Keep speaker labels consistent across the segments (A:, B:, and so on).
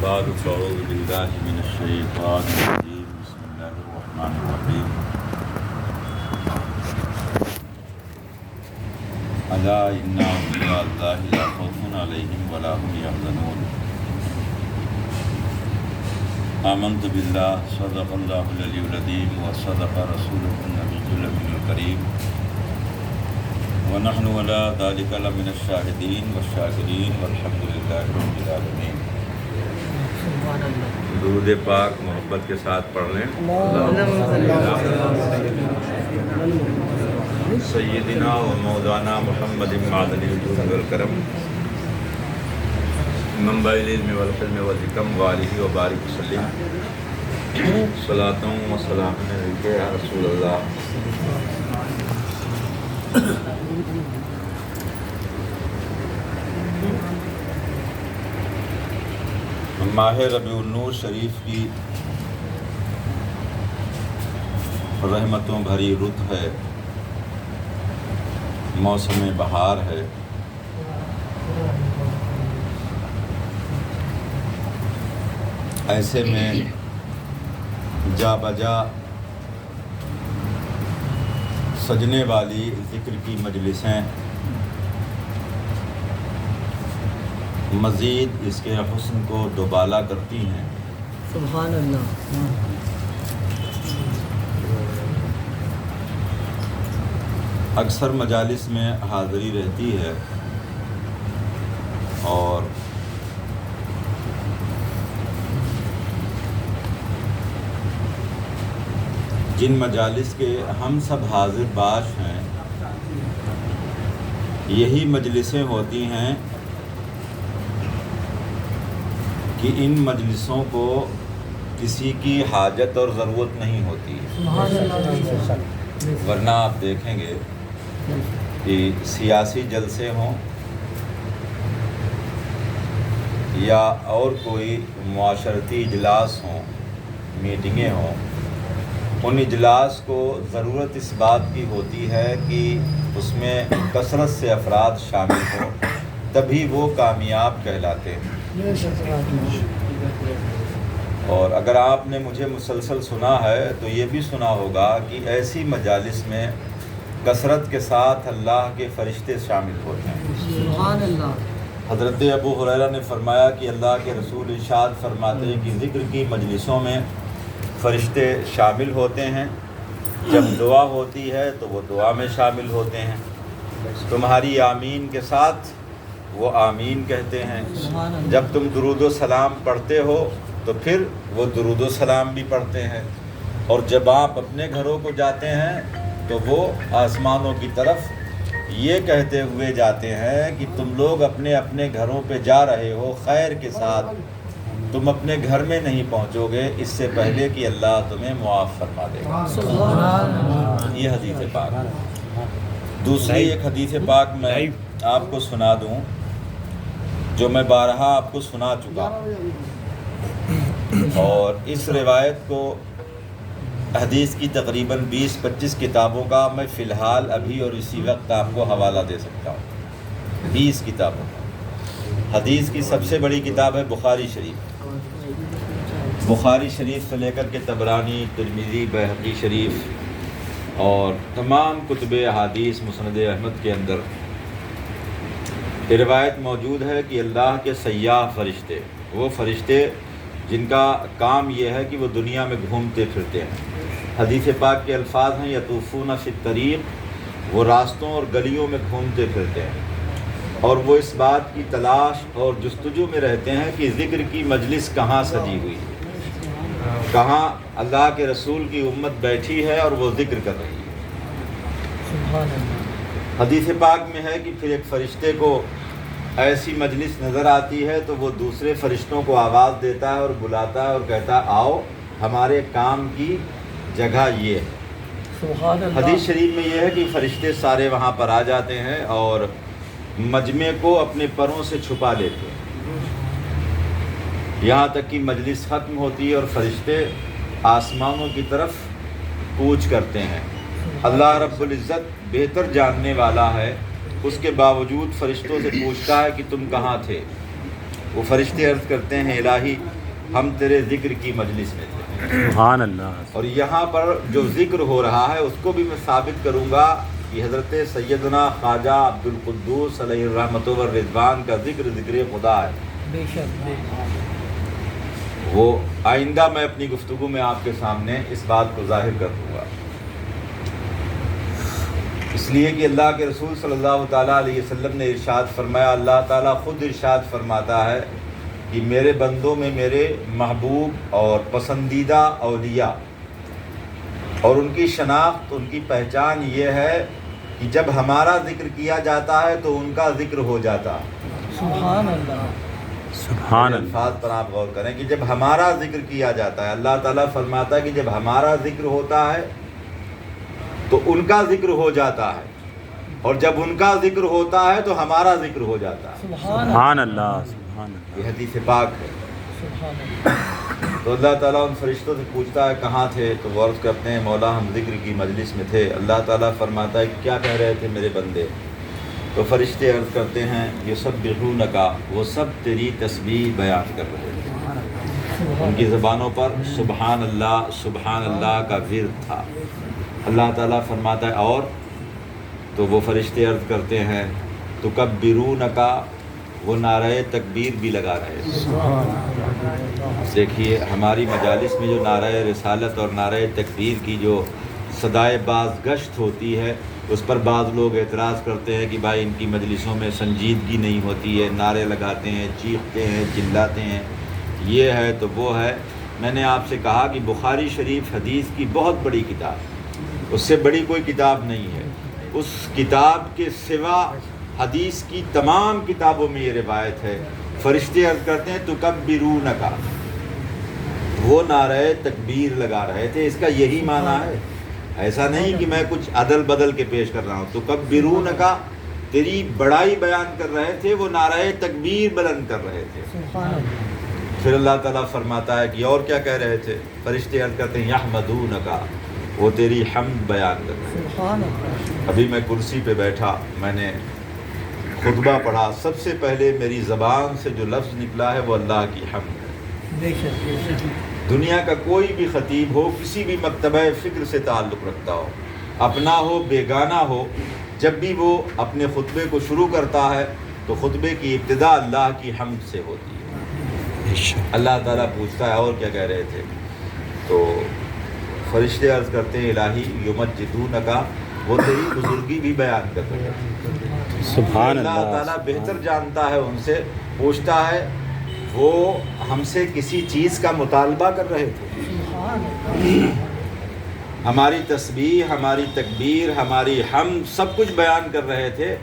A: بعد فأعوذ بالله من الشيطان الرجيم بسم الله الرحمن الرحيم ألا إن أولياء الله لا خوف عليهم ولا هم يحزنون آمنت بالله صدق الله العلي العظيم وصدق رسوله النبي الأمين الكريم ونحن على ذلك لمن الشاهدين والشاكرين والحمد لله رب العالمين۔ درود پاک محبت کے ساتھ پڑھ لیں۔ سیدنا و مولانا محمد معدن الجود والکرم منبع العلم والحلم والحکم وآلہ وبارک وسلم صلاۃ و سلام علیک یا رسول اللہ۔ ماہ ربیع النور شریف کی رحمتوں بھری رت ہے، موسم بہار ہے۔ ایسے میں جا بجا سجنے والی ذکر کی مجلسیں مزید اس کے حسن کو دوبالا کرتی ہیں۔
B: سبحان اللہ۔
A: اکثر مجالس میں حاضری رہتی ہے اور جن مجالس کے ہم سب حاضر باش ہیں، یہی مجلسیں ہوتی ہیں کہ ان مجلسوں کو کسی کی حاجت اور ضرورت نہیں ہوتی، ورنہ آپ دیکھیں گے کہ سیاسی جلسے ہوں یا اور کوئی معاشرتی اجلاس ہوں، میٹنگیں ہوں، ان اجلاس کو ضرورت اس بات کی ہوتی ہے کہ اس میں کثرت سے افراد شامل ہوں، تبھی وہ کامیاب کہلاتے ہیں۔ اور اگر آپ نے مجھے مسلسل سنا ہے تو یہ بھی سنا ہوگا کہ ایسی مجالس میں کثرت کے ساتھ اللہ کے فرشتے شامل ہوتے ہیں۔
B: سبحان اللہ۔
A: حضرت ابو ہریرہ نے فرمایا کہ اللہ کے رسول ارشاد فرماتے ہیں کہ ذکر کی مجلسوں میں فرشتے شامل ہوتے ہیں، جب دعا ہوتی ہے تو وہ دعا میں شامل ہوتے ہیں، تمہاری آمین کے ساتھ وہ آمین کہتے ہیں، جب تم درود و سلام پڑھتے ہو تو پھر وہ درود و سلام بھی پڑھتے ہیں، اور جب آپ اپنے گھروں کو جاتے ہیں تو وہ آسمانوں کی طرف یہ کہتے ہوئے جاتے ہیں کہ تم لوگ اپنے اپنے گھروں پہ جا رہے ہو خیر کے ساتھ، تم اپنے گھر میں نہیں پہنچو گے اس سے پہلے کہ اللہ تمہیں معاف فرما دے گا۔ یہ حدیث پاک۔ دوسری ایک حدیث پاک میں آپ کو سنا دوں جو میں بارہا آپ کو سنا چکا ہوں، اور اس روایت کو حدیث کی تقریباً 20-25 کتابوں کا میں فی الحال ابھی اور اسی وقت آپ کو حوالہ دے سکتا ہوں، 20 کتابوں کا۔ حدیث کی سب سے بڑی کتاب ہے بخاری شریف۔ بخاری شریف سے لے کر کے طبرانی، ترمذی، بیہقی شریف اور تمام کتب احادیث، مسند احمد کے اندر یہ روایت موجود ہے کہ اللہ کے سیاح فرشتے، وہ فرشتے جن کا کام یہ ہے کہ وہ دنیا میں گھومتے پھرتے ہیں۔ حدیث پاک کے الفاظ ہیں یطوفون فی الطریق، وہ راستوں اور گلیوں میں گھومتے پھرتے ہیں، اور وہ اس بات کی تلاش اور جستجو میں رہتے ہیں کہ ذکر کی مجلس کہاں سجی ہوئی ہے، کہاں اللہ کے رسول کی امت بیٹھی ہے اور وہ ذکر کر رہی ہے۔ حدیث پاک میں ہے کہ پھر ایک فرشتے کو ایسی مجلس نظر آتی ہے تو وہ دوسرے فرشتوں کو آواز دیتا ہے اور بلاتا ہے اور کہتا ہے آؤ ہمارے کام کی جگہ یہ ہے۔ حدیث شریف میں یہ ہے کہ فرشتے سارے وہاں پر آ جاتے ہیں اور مجمع کو اپنے پروں سے چھپا لیتے ہیں، یہاں تک کہ مجلس ختم ہوتی ہے اور فرشتے آسمانوں کی طرف کوچ کرتے ہیں۔ اللہ رب العزت بہتر جاننے والا ہے، اس کے باوجود فرشتوں سے پوچھتا ہے کہ تم کہاں تھے؟ وہ فرشتے عرض کرتے ہیں الہی ہم تیرے ذکر کی مجلس میں تھے.
C: سبحان اللہ.
A: اور یہاں پر جو ذکر ہو رہا ہے اس کو بھی میں ثابت کروں گا کہ حضرت سیدنا خواجہ عبد القدوس علیہ الرحمۃ والرضوان کا ذکر خدا ہے.
B: بے شک.
A: وہ آئندہ میں اپنی گفتگو میں آپ کے سامنے اس بات کو ظاہر کر دوں گا، اس لیے کہ اللہ کے رسول صلی اللہ تعالیٰ علیہ وسلم نے ارشاد فرمایا، اللہ تعالیٰ خود ارشاد فرماتا ہے کہ میرے بندوں میں میرے محبوب اور پسندیدہ اولیاء اور ان کی شناخت، ان کی پہچان یہ ہے کہ جب ہمارا ذکر کیا جاتا ہے تو ان کا ذکر ہو جاتا ہے.
B: سبحان اللہ.
C: سبحان اللہ.
A: الفاظ پر آپ غور کریں کہ جب ہمارا ذکر کیا جاتا ہے، اللہ تعالیٰ فرماتا ہے کہ جب ہمارا ذکر ہوتا ہے تو ان کا ذکر ہو جاتا ہے، اور جب ان کا ذکر ہوتا ہے تو ہمارا ذکر ہو جاتا ہے.
C: سبحان اللہ. سبحان اللہ.
A: یہ حدیث پاک ہے.
B: سبحان اللہ.
A: تو اللہ تعالیٰ ان فرشتوں سے پوچھتا ہے کہاں تھے، تو وہ عرض کرتے ہیں مولا ہم ذکر کی مجلس میں تھے. اللہ تعالیٰ فرماتا ہے کہ کیا کہہ رہے تھے میرے بندے؟ تو فرشتے عرض کرتے ہیں یسبحونک، وہ سب تیری تسبیح بیان کر رہے تھے. ان کی زبانوں پر سبحان اللہ کا ورد تھا. اللہ تعالیٰ فرماتا ہے اور؟ تو وہ فرشتے عرض کرتے ہیں تکبرونک، وہ نعرہ تکبیر بھی لگا رہے تھے. دیکھیے ہماری مجالس میں جو نعرہ رسالت اور نعرہ تکبیر کی جو صدائے باز گشت ہوتی ہے، اس پر بعض لوگ اعتراض کرتے ہیں کہ بھائی ان کی مجلسوں میں سنجیدگی نہیں ہوتی ہے، نعرے لگاتے ہیں، چیختے ہیں، چلاتے ہیں، یہ ہے تو وہ ہے. میں نے آپ سے کہا کہ بخاری شریف حدیث کی بہت بڑی کتاب، اس سے بڑی کوئی کتاب نہیں ہے. اس کتاب کے سوا حدیث کی تمام کتابوں میں یہ روایت ہے. فرشتے عرض کرتے ہیں تکبرونک، وہ نعرہ تکبیر لگا رہے تھے. اس کا یہی معنی ہے، ایسا نہیں کہ میں کچھ عدل بدل کے پیش کر رہا ہوں. تکبرونک، تیری بڑائی بیان کر رہے تھے، وہ نعرہ تکبیر بلند کر رہے تھے.
B: سبحان اللہ.
A: پھر اللہ تعالیٰ فرماتا ہے کہ اور کیا کہہ رہے تھے؟ فرشتے عرض کرتے ہیں یحمدونک، وہ تیری حمد بیان کر رہے تھے.
B: سبحان اللہ.
A: ابھی میں کرسی پہ بیٹھا، میں نے خطبہ پڑھا، سب سے پہلے میری زبان سے جو لفظ نکلا ہے وہ اللہ کی حمد ہے.
B: بے شک. بے شک.
A: دنیا کا کوئی بھی خطیب ہو، کسی بھی مکتبہ فکر سے تعلق رکھتا ہو، اپنا ہو بیگانہ ہو، جب بھی وہ اپنے خطبے کو شروع کرتا ہے تو خطبے کی ابتدا اللہ کی حمد سے ہوتی ہے. اللہ تعالیٰ پوچھتا ہے اور کیا کہہ رہے تھے؟ تو فرشتے عرض کرتے ہیں الہی یمجدونک، وہ تیری بزرگی بھی بیان کر رہے ہیں.
C: سبحان
A: اللہ
C: اللہ.
A: تعالیٰ بہتر جانتا ہے، ان سے پوچھتا ہے وہ ہم سے کسی چیز کا مطالبہ کر رہے تھے؟
B: سبحان اللہ.
A: ہماری تسبیح، ہماری تکبیر، ہماری حمد سب کچھ بیان کر رہے تھے،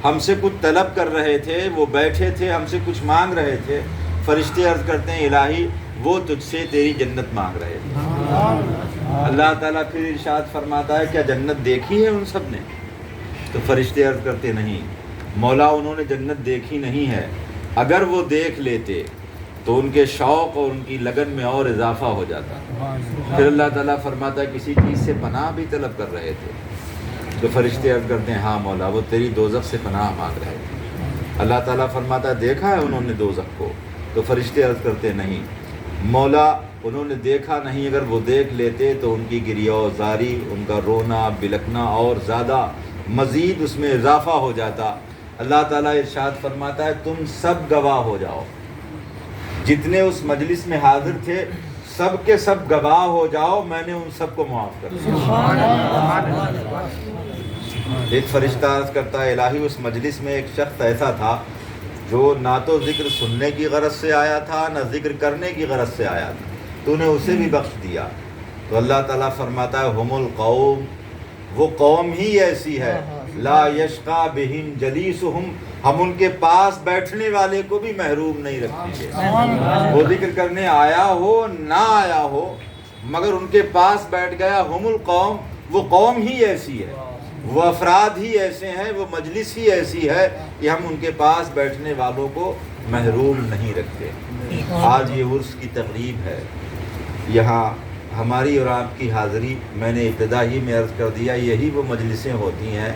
A: ہم سے کچھ طلب کر رہے تھے، وہ بیٹھے تھے ہم سے کچھ مانگ رہے تھے. فرشتے عرض کرتے ہیں الہی وہ تجھ سے تیری جنت مانگ رہے تھے. اللہ تعالیٰ پھر ارشاد فرماتا ہے کیا جنت دیکھی ہے ان سب نے؟ تو فرشتے عرض کرتے نہیں مولا، انہوں نے جنت دیکھی نہیں ہے. اگر وہ دیکھ لیتے تو ان کے شوق اور ان کی لگن میں اور اضافہ ہو جاتا. پھر اللہ تعالیٰ فرماتا ہے کسی چیز سے پناہ بھی طلب کر رہے تھے؟ تو فرشتے عرض کرتے ہیں ہاں مولا، وہ تیری دوزخ سے پناہ مانگ رہے تھے. اللہ تعالیٰ فرماتا ہے دیکھا ہے انہوں نے دوزخ کو؟ تو فرشتے عرض کرتے نہیں مولا، انہوں نے دیکھا نہیں، اگر وہ دیکھ لیتے تو ان کی گریہ زاری، ان کا رونا بلکنا اور زیادہ مزید اس میں اضافہ ہو جاتا. اللہ تعالیٰ ارشاد فرماتا ہے تم سب گواہ ہو جاؤ، جتنے اس مجلس میں حاضر تھے سب کے سب گواہ ہو جاؤ، میں نے ان سب کو معاف کر دیا.
B: سبحان اللہ.
A: ایک فرشتہ عرض کرتا ہے الہی اس مجلس میں ایک شخص ایسا تھا جو نہ تو ذکر سننے کی غرض سے آیا تھا نہ ذکر کرنے کی غرض سے آیا تھا، تو نے اسے بھی بخش دیا. تو اللہ تعالیٰ فرماتا ہے ہم القوم، وہ قوم ہی ایسی ہے لا یشقا بہم جلیسہم، ہم ان کے پاس بیٹھنے والے کو بھی محروم نہیں رکھیں گے. وہ ذکر کرنے آیا ہو نہ آیا ہو مگر ان کے پاس بیٹھ گیا. ہم القوم، وہ قوم ہی ایسی ہے، وہ افراد ہی ایسے ہیں، وہ مجلس ہی ایسی ہے کہ ہم ان کے پاس بیٹھنے والوں کو محروم نہیں رکھتے. آج یہ عرس کی تقریب ہے، یہاں ہماری اور آپ کی حاضری، میں نے ابتدا ہی میں عرض کر دیا، یہی وہ مجلسیں ہوتی ہیں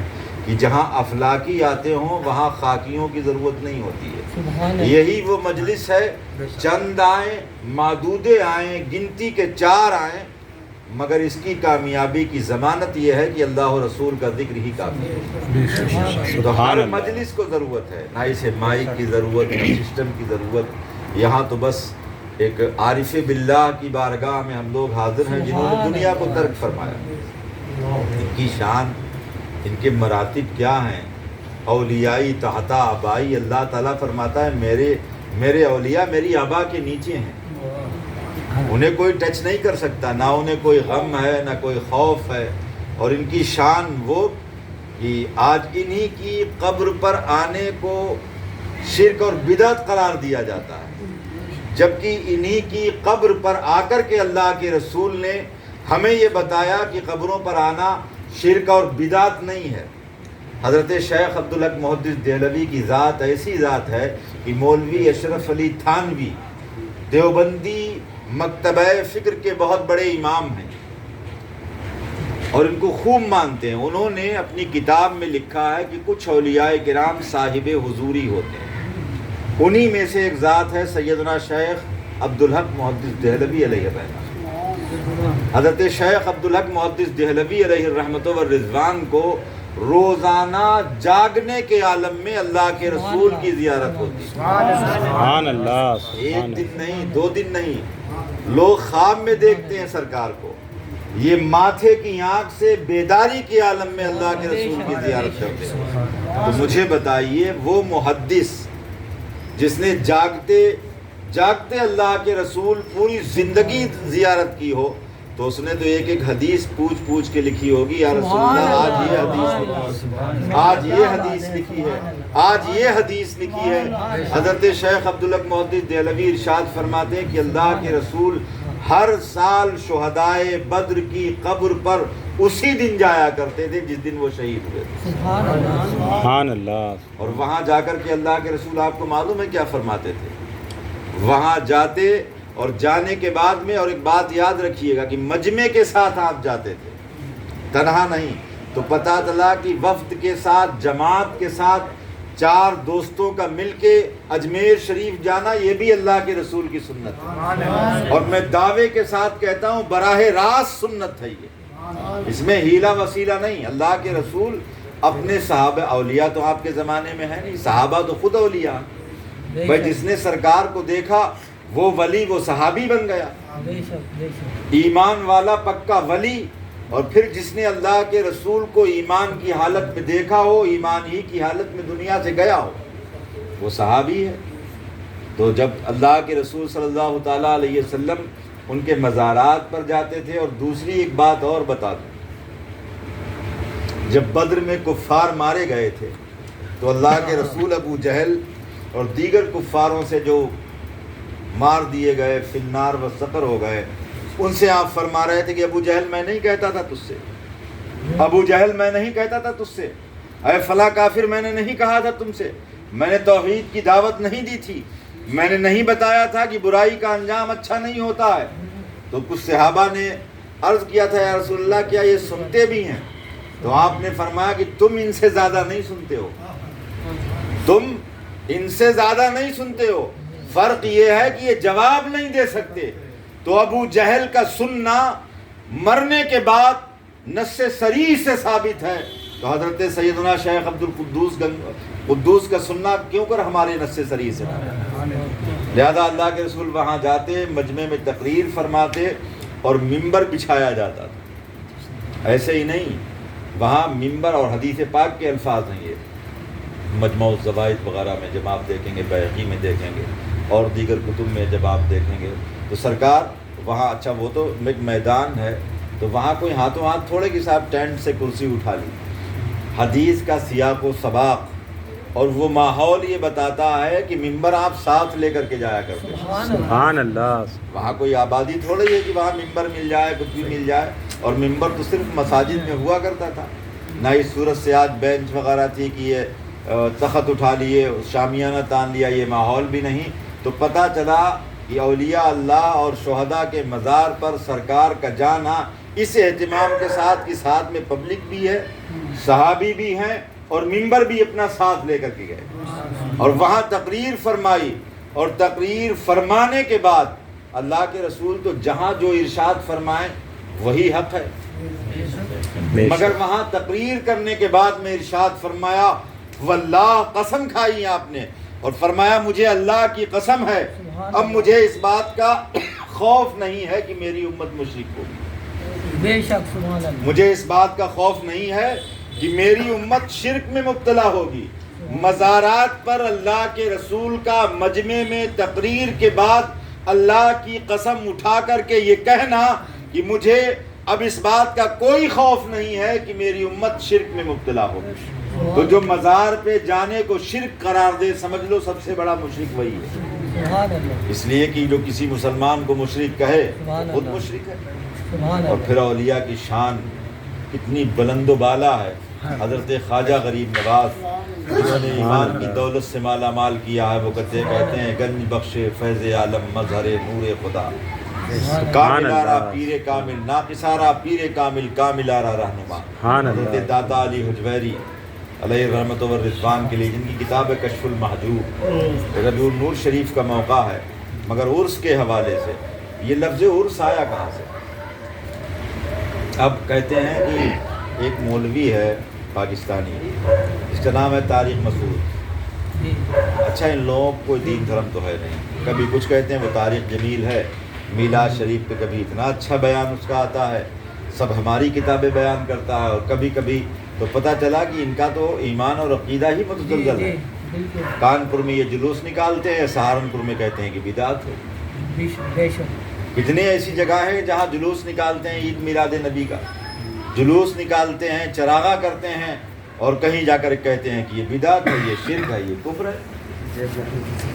A: کہ جہاں افلاکی آتے ہوں وہاں خاکیوں کی ضرورت نہیں ہوتی ہے۔
B: سبحان اللہ۔
A: یہی وہ مجلس ہے، چند آئیں، معدودے آئیں، گنتی کے 4 آئیں، مگر اس کی کامیابی کی ضمانت یہ ہے کہ اللہ و رسول کا ذکر ہی کافی ہے۔ تو ہر مجلس کو ضرورت ہے، نہ اسے مائک کی ضرورت، نہ سسٹم کی ضرورت۔ یہاں تو بس ایک عارف باللہ کی بارگاہ میں ہم لوگ حاضر ہیں جنہوں نے دنیا کو ترک فرمایا۔ ان کی شان، ان کے مراتب کیا ہیں؟ اولیائی تحت آبائی، اللہ تعالیٰ فرماتا ہے میرے اولیاء میری آبا کے نیچے ہیں، انہیں کوئی ٹچ نہیں کر سکتا، نہ انہیں کوئی غم ہے نہ کوئی خوف ہے۔ اور ان کی شان وہ کہ آج انہی کی قبر پر آنے کو شرک اور بدعت قرار دیا جاتا ہے، جبکہ انہی کی قبر پر آ کر کے اللہ کے رسول نے ہمیں یہ بتایا کہ قبروں پر آنا شرک اور بدعت نہیں ہے۔ حضرت شیخ عبدالحق محدث دہلوی کی ذات ایسی ذات ہے کہ مولوی اشرف علی تھانوی دیوبندی مکتبہ فکر کے بہت بڑے امام ہیں اور ان کو خوب مانتے ہیں۔ انہوں نے اپنی کتاب میں لکھا ہے کہ کچھ اولیاء کرام صاحب حضوری ہوتے ہیں، انہی میں سے ایک ذات ہے سیدنا شیخ عبدالحق محدث دہلوی علیہ الرحمۃ۔ حضرت شیخ عبدالحق محدث دہلوی علیہ الرحمۃ والرضوان کو روزانہ جاگنے کے عالم میں اللہ کے رسول کی زیارت ہوتی ہے۔
C: سبحان اللہ،
A: ایک دن نہیں، 2 دن نہیں، لوگ خواب میں دیکھتے ہیں سرکار کو، یہ ماتھے کی آنکھ سے بیداری کے عالم میں اللہ کے رسول کی زیارت کرتے ہیں۔ تو مجھے بتائیے وہ محدث جس نے جاگتے اللہ کے رسول پوری زندگی زیارت کی ہو، تو اس نے تو ایک ایک حدیث پوچھ کے لکھی ہوگی، یا رسول اللہ آج یہ حدیث لکھی، آج یہ حدیث لکھی ہے، آج یہ حدیث لکھی ہے۔ حضرت شیخ عبدالحق محدث دہلوی ارشاد فرماتے ہیں کہ اللہ کے رسول ہر سال شہدائے بدر کی قبر پر اسی دن جایا کرتے تھے جس دن وہ شہید ہوئے تھے۔
C: سبحان اللہ۔
A: اور وہاں جا کر کے اللہ کے رسول آپ کو معلوم ہے کیا فرماتے تھے؟ وہاں جاتے اور جانے کے بعد میں، اور ایک بات یاد رکھیے گا کہ مجمع کے ساتھ آپ جاتے تھے، تنہا نہیں۔ تو پتہ چلا کہ وفد کے ساتھ، جماعت کے ساتھ 4 دوستوں کا مل کے اجمیر شریف جانا، یہ بھی اللہ کے رسول کی سنت ہے، اور میں دعوے کے ساتھ کہتا ہوں براہ راست سنت ہے یہ، اس میں ہیلا وسیلہ نہیں۔ اللہ کے رسول اپنے صحابہ، اولیاء تو آپ کے زمانے میں ہے نہیں، صحابہ تو خود اولیاء، بھائی جس نے سرکار کو دیکھا وہ ولی، وہ صحابی بن گیا، ایمان والا پکا ولی۔ اور پھر جس نے اللہ کے رسول کو ایمان کی حالت میں دیکھا ہو، ایمان ہی کی حالت میں دنیا سے گیا ہو، وہ صحابی ہے۔ تو جب اللہ کے رسول صلی اللہ تعالیٰ علیہ وسلم ان کے مزارات پر جاتے تھے، اور دوسری ایک بات اور بتا دوں، جب بدر میں کفار مارے گئے تھے تو اللہ کے رسول ابو جہل اور دیگر کفاروں سے جو مار دیے گئے، فی النار و سقر ہو گئے، ان سے آپ فرما رہے تھے کہ ابو جہل میں نہیں کہتا تھا تجھ سے، ابو جہل میں نہیں کہتا تھا تجھ سے، اے فلاں کافر میں نے نہیں کہا تھا تم سے، میں نے توحید کی دعوت نہیں دی تھی، میں نے نہیں بتایا تھا کہ برائی کا انجام اچھا نہیں ہوتا ہے۔ تو کچھ صحابہ نے عرض کیا تھا یا رسول اللہ کیا یہ سنتے بھی ہیں؟ تو آپ نے فرمایا کہ تم ان سے زیادہ نہیں سنتے ہو، تم ان سے زیادہ نہیں سنتے ہو، فرق یہ ہے کہ یہ جواب نہیں دے سکتے۔ تو ابو جہل کا سننا مرنے کے بعد نص صریح سے ثابت ہے، تو حضرت سیدنا شیخ عبدالقدوس کا سننا کیوں کر ہمارے نص صریح سے؟ لہذا اللہ کے رسول وہاں جاتے، مجمع میں تقریر فرماتے اور ممبر بچھایا جاتا تھا۔ ایسے ہی نہیں، وہاں ممبر اور حدیث پاک کے الفاظ ہیں، یہ مجمع الزوائد وغیرہ میں جب آپ دیکھیں گے، بیہقی میں دیکھیں گے، اور دیگر کتب میں جب آپ دیکھیں گے تو سرکار وہاں، اچھا وہ تو ایک میدان ہے، تو وہاں کوئی ہاتھوں ہاتھ تھوڑے کہ صاحب ٹینٹ سے کرسی اٹھا لی، حدیث کا سیاق و سباق اور وہ ماحول یہ بتاتا ہے کہ ممبر آپ ساتھ لے کر کے جایا کرتے ہیں۔
C: سبحان اللہ۔
A: وہاں کوئی آبادی تھوڑی ہے کہ وہاں ممبر مل جائے، کچھ بھی مل جائے، اور ممبر تو صرف مساجد میں ہوا کرتا تھا، نہ اس صورت سے آج بینچ وغیرہ تھی کہ یہ تخت اٹھا لیے، شامیانہ تان لیا، یہ ماحول بھی نہیں۔ تو پتہ چلا کہ اولیاء اللہ اور شہداء کے مزار پر سرکار کا جانا اس اہتمام کے ساتھ کہ ساتھ میں پبلک بھی ہے، صحابی بھی ہیں، اور منبر بھی اپنا ساتھ لے کر کے گئے اور وہاں تقریر فرمائی، اور تقریر فرمانے کے بعد اللہ کے رسول تو جہاں جو ارشاد فرمائیں وہی حق ہے، مگر وہاں تقریر کرنے کے بعد میں ارشاد فرمایا واللہ، قسم کھائی آپ نے اور فرمایا مجھے اللہ کی قسم ہے اب مجھے اس بات کا خوف نہیں ہے کہ میری امت مشرک ہوگی،
B: بے شک سبحان اللہ،
A: مجھے اس بات کا خوف نہیں ہے کہ میری امت شرک میں مبتلا ہوگی۔ مزارات پر اللہ کے رسول کا مجمع میں تقریر کے بعد اللہ کی قسم اٹھا کر کے یہ کہنا کہ مجھے اب اس بات کا کوئی خوف نہیں ہے کہ میری امت شرک میں مبتلا ہوگی، تو جو مزار پہ جانے کو شرک قرار دے سمجھ لو سب سے بڑا مشرک وہی ہے،
B: سبحان اللہ،
A: اس لیے کہ جو کسی مسلمان کو مشرک کہے
B: سبحان
A: خود
B: اللہ،
A: مشرک ہے۔
B: سبحان
A: اور
B: اللہ،
A: پھر اولیاء کی شان کتنی بلند و بالا ہے۔ حضرت خواجہ غریب نواز جنہوں نے ایمان کی دولت سے مالا مال کیا ہے، وہ کہتے ہیں گنج بخش فیض عالم مظہر نور خدا، کامل آرا پیر کامل ناقصارا پیر کامل کامل آرا رہنما۔ حضرت داتا علی حجویری علیہ رحمت و رضوان کے لیے جن کی کتاب ہے کشف المحجوب، ربیع النور شریف کا موقع ہے، مگر عرس کے حوالے سے یہ لفظ عرس آیا کہاں سے؟ اب کہتے ہیں کہ ایک مولوی ہے پاکستانی، اس کا نام ہے طارق مسعود۔ اچھا، ان لوگوں کو کوئی دین دھرم تو ہے نہیں، کبھی کچھ کہتے ہیں وہ طارق جمیل ہے، میلاد شریف پہ کبھی اتنا اچھا بیان اس کا آتا ہے، سب ہماری کتابیں بیان کرتا ہے، اور کبھی کبھی تو پتہ چلا کہ ان کا تو ایمان اور عقیدہ ہی متزلزل ہے۔ کانپور میں یہ جلوس نکالتے ہیں، سہارنپور میں کہتے ہیں کہ بدعت ہے۔
B: بے شک،
A: کتنے ایسی جگہ ہے جہاں جلوس نکالتے ہیں عید میلاد نبی کا، جلوس نکالتے ہیں، چراغاں کرتے ہیں، اور کہیں جا کر کہتے ہیں کہ یہ بدعت ہے، یہ شرک ہے، یہ کفر ہے۔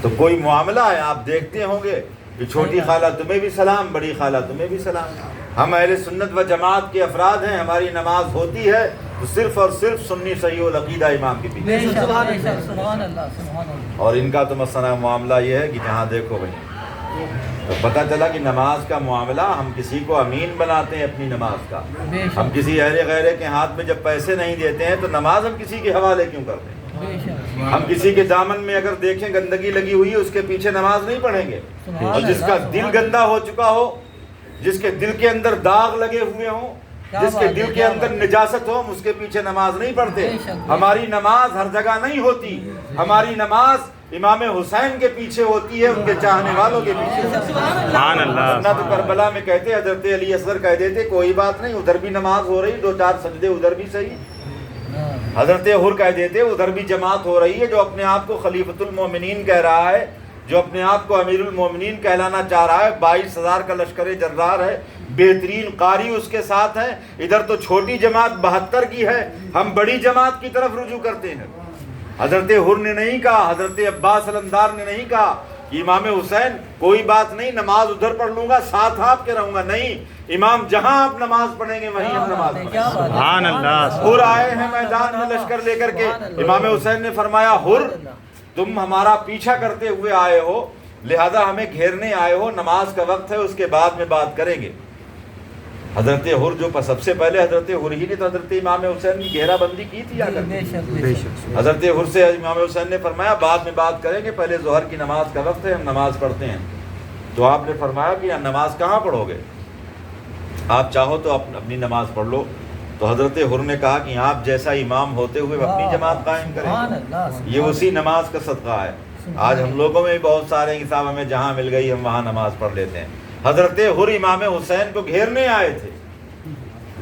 A: تو کوئی معاملہ ہے، آپ دیکھتے ہوں گے کہ چھوٹی خالہ تمہیں بھی سلام، بڑی خالہ تمہیں بھی سلام۔ ہم اہل سنت و جماعت کے افراد ہیں، ہماری نماز ہوتی ہے تو صرف اور صرف سنی صحیح العقیدہ امام کے پیچھے،
B: بے شک، بے شک، سبحان اللہ، سبحان اللہ،
A: اور ان کا تو مسئلہ معاملہ یہ ہے کہ جہاں دیکھو بھائی، تو پتہ چلا کہ نماز کا معاملہ ہم کسی کو امین بناتے ہیں اپنی نماز کا،
B: بے
A: ہم
B: شک،
A: کسی اہل غیرے کے ہاتھ میں جب پیسے نہیں دیتے ہیں تو نماز ہم کسی کے حوالے کیوں کرتے ہیں؟
B: بے شک،
A: ہم کسی کے دامن میں اگر دیکھیں گندگی لگی ہوئی ہے اس کے پیچھے نماز نہیں پڑھیں گے، اور جس کا دل گندا ہو چکا ہو، جس کے دل کے اندر داغ لگے ہوئے ہوں، جس کے دل کے اندر نجاست ہو، ہم اس کے پیچھے نماز نہیں پڑھتے۔ ہماری نماز ہر جگہ نہیں ہوتی، ہماری نماز امام حسین کے پیچھے ہوتی ہے، ان کے چاہنے والوں کے پیچھے۔
C: سبحان اللہ۔
A: ورنہ تو کربلا میں کہتے حضرت علی اصغر کہہ دیتے کوئی بات نہیں، ادھر بھی نماز ہو رہی، 2-4 سجدے ادھر بھی صحیح۔ حضرت حر کہہ دیتے ادھر بھی جماعت ہو رہی ہے، جو اپنے آپ کو خلیفۃ المومنین کہہ رہا ہے، جو اپنے آپ کو امیر المومنین کہلانا چاہ رہا ہے، 22,000 کا لشکر جرار ہے، بہترین قاری اس کے ساتھ ہیں، ادھر تو چھوٹی جماعت 72 کی ہے، ہم بڑی جماعت کی طرف رجوع کرتے ہیں۔ حضرت حر نے نہیں کہا، حضرت عباس علمدار نے نہیں کہا کہ امام حسین کوئی بات نہیں، نماز ادھر پڑھ لوں گا، ساتھ آپ کے رہوں گا، نہیں، امام جہاں آپ نماز پڑھیں گے وہیں ہم نماز پڑھیں گے۔
C: سبحان اللہ۔
A: حر آئے ہیں میدان میں لشکر لے کر کے، امام حسین نے فرمایا حر تم ہمارا پیچھا کرتے ہوئے آئے ہو، لہذا ہمیں گھیرنے آئے ہو، نماز کا وقت ہے، اس کے بعد میں بات کریں گے۔ حضرت حر جو سب سے پہلے حضرت حر ہی نے تو حضرت امام حسین کی گھیرا بندی کی تھی، حضرت حر سے امام حسین نے فرمایا بعد میں بات کریں گے، پہلے ظہر کی نماز کا وقت ہے، ہم نماز پڑھتے ہیں۔ تو آپ نے فرمایا کہ نماز کہاں پڑھو گے، آپ چاہو تو اپنی نماز پڑھ لو۔ تو حضرت حر نے کہا کہ آپ جیسا امام ہوتے ہوئے اپنی جماعت قائم کریں، یہ اسی نماز کا صدقہ ہے۔ آج ہم لوگوں میں بھی بہت سارے ہیں، صاحب ہمیں جہاں مل گئی ہم وہاں نماز پڑھ لیتے ہیں۔ حضرت حر امام حسین کو گھیرنے آئے تھے،